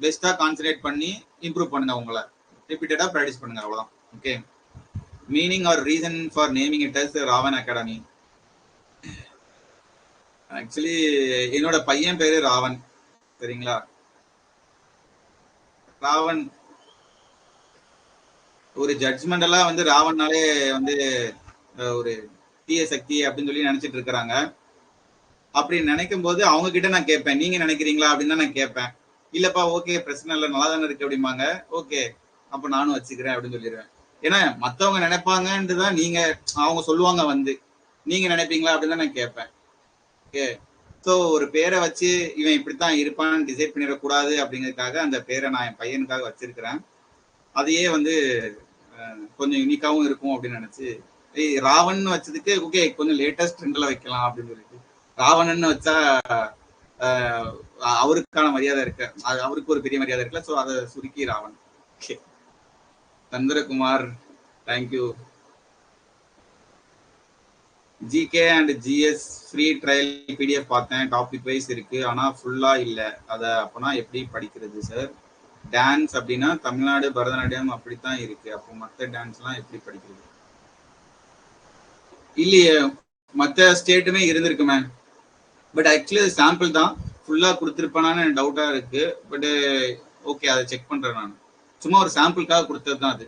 பெஸ்டா கான்சென்ட்ரேட் பண்ணி இம்ப்ரூவ் பண்ணுங்க. உங்களை ரிப்பீட்டடா ப்ராக்டிஸ் பண்ணுங்க, அவ்வளவுதான். Okay. Meaning or reason for naming it as Ravan academy. Actually என்னோட பையன் பேரு ராவன். சரிங்களா? ராவன் ஒரு ஜட்ஜ்மெண்டலா வந்து ராவன்னாலே வந்து ஒரு தீய சக்தி அப்படின்னு சொல்லி நினைச்சிட்டு இருக்கிறாங்க. அப்படி நினைக்கும் போது அவங்க கிட்ட நான் கேட்பேன், நீங்க நினைக்கிறீங்களா அப்படின்னு தான் நான் கேட்பேன். இல்லப்பா, ஓகே, பிரச்சனை இல்லை, நல்லா தானே இருக்கு அப்படிம்பாங்க. ஓகே, அப்ப நானும் வச்சுக்கிறேன் அப்படின்னு சொல்லிடுவேன். ஏன்னா மத்தவங்க நினைப்பாங்கன்னு தான் நீங்க அவங்க சொல்லுவாங்க வந்து, நீங்க நினைப்பீங்களா அப்படின்னு தான் நான் கேட்பேன். ஓகே. ஸோ ஒரு பேரை வச்சு இவன் இப்படித்தான் இருப்பான்னு டிசைட் பண்ணிடக்கூடாது அப்படிங்கிறதுக்காக அந்த பேரை நான் என் பையனுக்காக வச்சிருக்கிறேன். அதையே வந்து கொஞ்சம் யூனிக்காவும் இருக்கும் அப்படின்னு நினைச்சு ராவன் வச்சதுக்கு ஓகே, கொஞ்சம் லேட்டஸ்ட் ட்ரெண்ட்ல வைக்கலாம் அப்படின்னு சொல்லிட்டு ராவணன் வச்சா அவருக்கான மரியாதை இருக்கு, அவருக்கு ஒரு பெரிய மரியாதை இருக்குல்ல. ஸோ அதை சுருக்கி Ravan. Chandrakumar, thank you. GK and GS free trial PDF பார்த்தேன், டாபிக் வைஸ் இருக்கு, ஆனா ஃபுல்லா இல்ல. அத அப்பனா எப்படி படிக்கிறது சார்? டான்ஸ் அப்படின்னா தமிழ்நாடு பரதநாட்டியம் அப்படித்தான் இருக்கு, அப்போ மற்ற டான்ஸ் எல்லாம் எப்படி படிக்கிறது? இல்லையே, மற்ற ஸ்டேட்டுமே இருந்திருக்குமே. பட் ஆக்சுவலி அது சாம்பிள் தான், ஃபுல்லா கொடுத்துருப்பானு டவுட்டா இருக்கு. பட் ஓகே, அதை செக் பண்றேன் நான். சும்மா ஒரு சாம்பிளுக்காக கொடுத்தது தான் அது.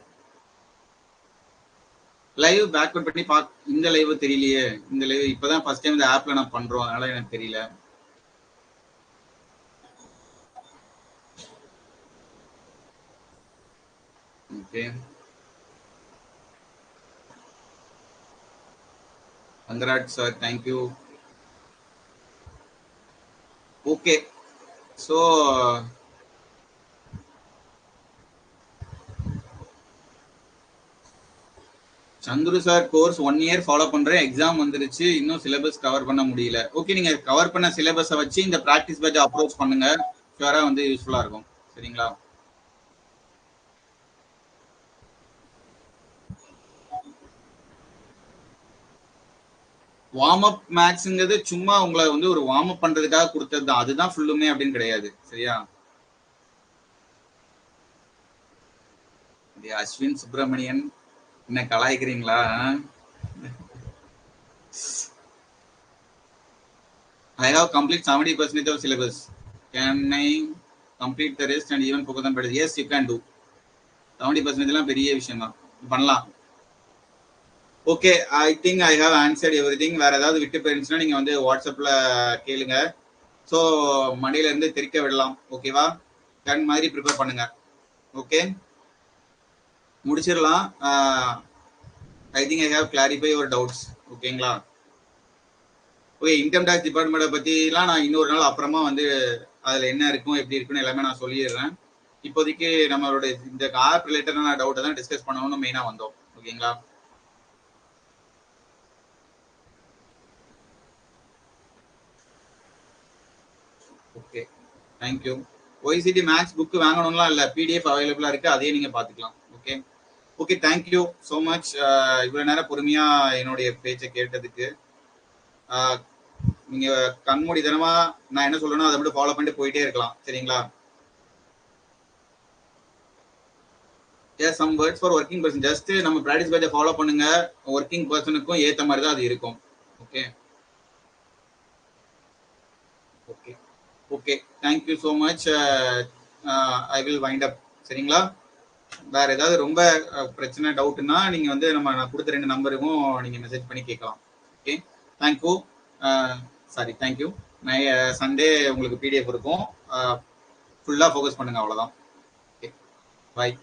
லைவ் பேக்வர்ட் பண்ணி இந்த லைவ் தெரியலையே. இந்த லைவ் இப்பதான் ஃபர்ஸ்ட் டைம் இந்த ஆப்ல நான் பண்றோம், அதனால எனக்கு தெரியல. Okay. Congrats sir, thank you. Okay, so Chandru sir course 1 year follow பண்றேன், எக்ஸாம் வந்துருச்சு, இன்னும் சிலபஸ் கவர் பண்ண முடியல. ஓகே, நீங்க கவர் பண்ண சிலபஸை வச்சு இந்த பிராக்டிஸ் பேட்ச் அப்ரோச் பண்ணுங்க, ஷுவரா வந்து யூஸ்ஃபுல்லா இருக்கும். சரிங்களா? வார்ம் அப் மேக்ஸ்ங்கிறது சும்மா உங்களை வந்து ஒரு வார்ம் அப் பண்றதுக்காக கொடுத்தது தான், அதுதான் ஃபுல்லுமே அப்படின்னு கிடையாது. சரியா? அஸ்வின் சுப்பிரமணியன், என்ன கலாய்க்கிறீங்களா? I have complete 70% of syllabus. Can I complete the rest and even focus on better? Yes, you can do. 70% எல்லாம் பெரிய விஷயம் தான், பண்ணலாம். Okay, I think I have answered everything. வேற ஏதாவது விட்டு போயிருந்துச்சுன்னா நீங்க வந்து வாட்ஸ்அப்ல கேளுங்க. ஸோ மணில இருந்து தெரிக்க விடலாம். ஓகேவா? கண் மாதிரி ப்ரிப்பேர் பண்ணுங்க. ஓகே, முடிச்சிடலாம். I think I have clarify your doubts. ஓகேங்களா? ஓகே, இன்கம் டேக்ஸ் டிபார்ட்மெண்ட்டை பற்றிலாம் நான் இன்னொரு நாள் அப்புறமா வந்து அதில் என்ன இருக்கும் எப்படி இருக்குன்னு எல்லாமே நான் சொல்லிடுறேன். இப்போதைக்கு நம்மளோட இந்த ஆப் ரிலேட்டடான டவுட்டை தான் டிஸ்கஸ் பண்ணணும்னு மெயினாக வந்தோம். ஓகேங்களா? தேங்க்யூ. OECD மேக்ஸ் புக் வாங்கணும்லாம் இல்லை, PDF அவைலபிளா இருக்கு, அதையே நீங்க பாத்துக்கலாம். Okay okay, thank you so much. இவ்வளவு நேரம் பொறுமையா என்னுடைய பேச்சை கேட்டதுக்கு. நீங்க கண்மூடி தினமா நான் என்ன சொல்லணும் அதை மட்டும் ஃபாலோ பண்ணிட்டு போயிட்டே இருக்கலாம். சரிங்களா? Some words for working person. Just நம்ம பிராக்டிஸ் பேட்சை ஃபாலோ பண்ணுங்க, ஒர்க்கிங் பர்சனுக்கும் ஏத்த மாதிரி தான் அது இருக்கும். Okay okay okay, thank you so much. I will wind up. சரிங்களா? வேற ஏதாவது ரொம்ப பிரச்சனை டவுட்னா நீங்க வந்து நான் கொடுத்த 2 நம்பருக்கும் நீங்க மெசேஜ் பண்ணி கேட்கலாம். Okay, thank you. Sorry, thank you. Sunday உங்களுக்கு PDF இருக்கும், ஃபுல்லா ஃபோக்கஸ் பண்ணுங்க, அவ்வளவுதான். ஓகே, பாய்.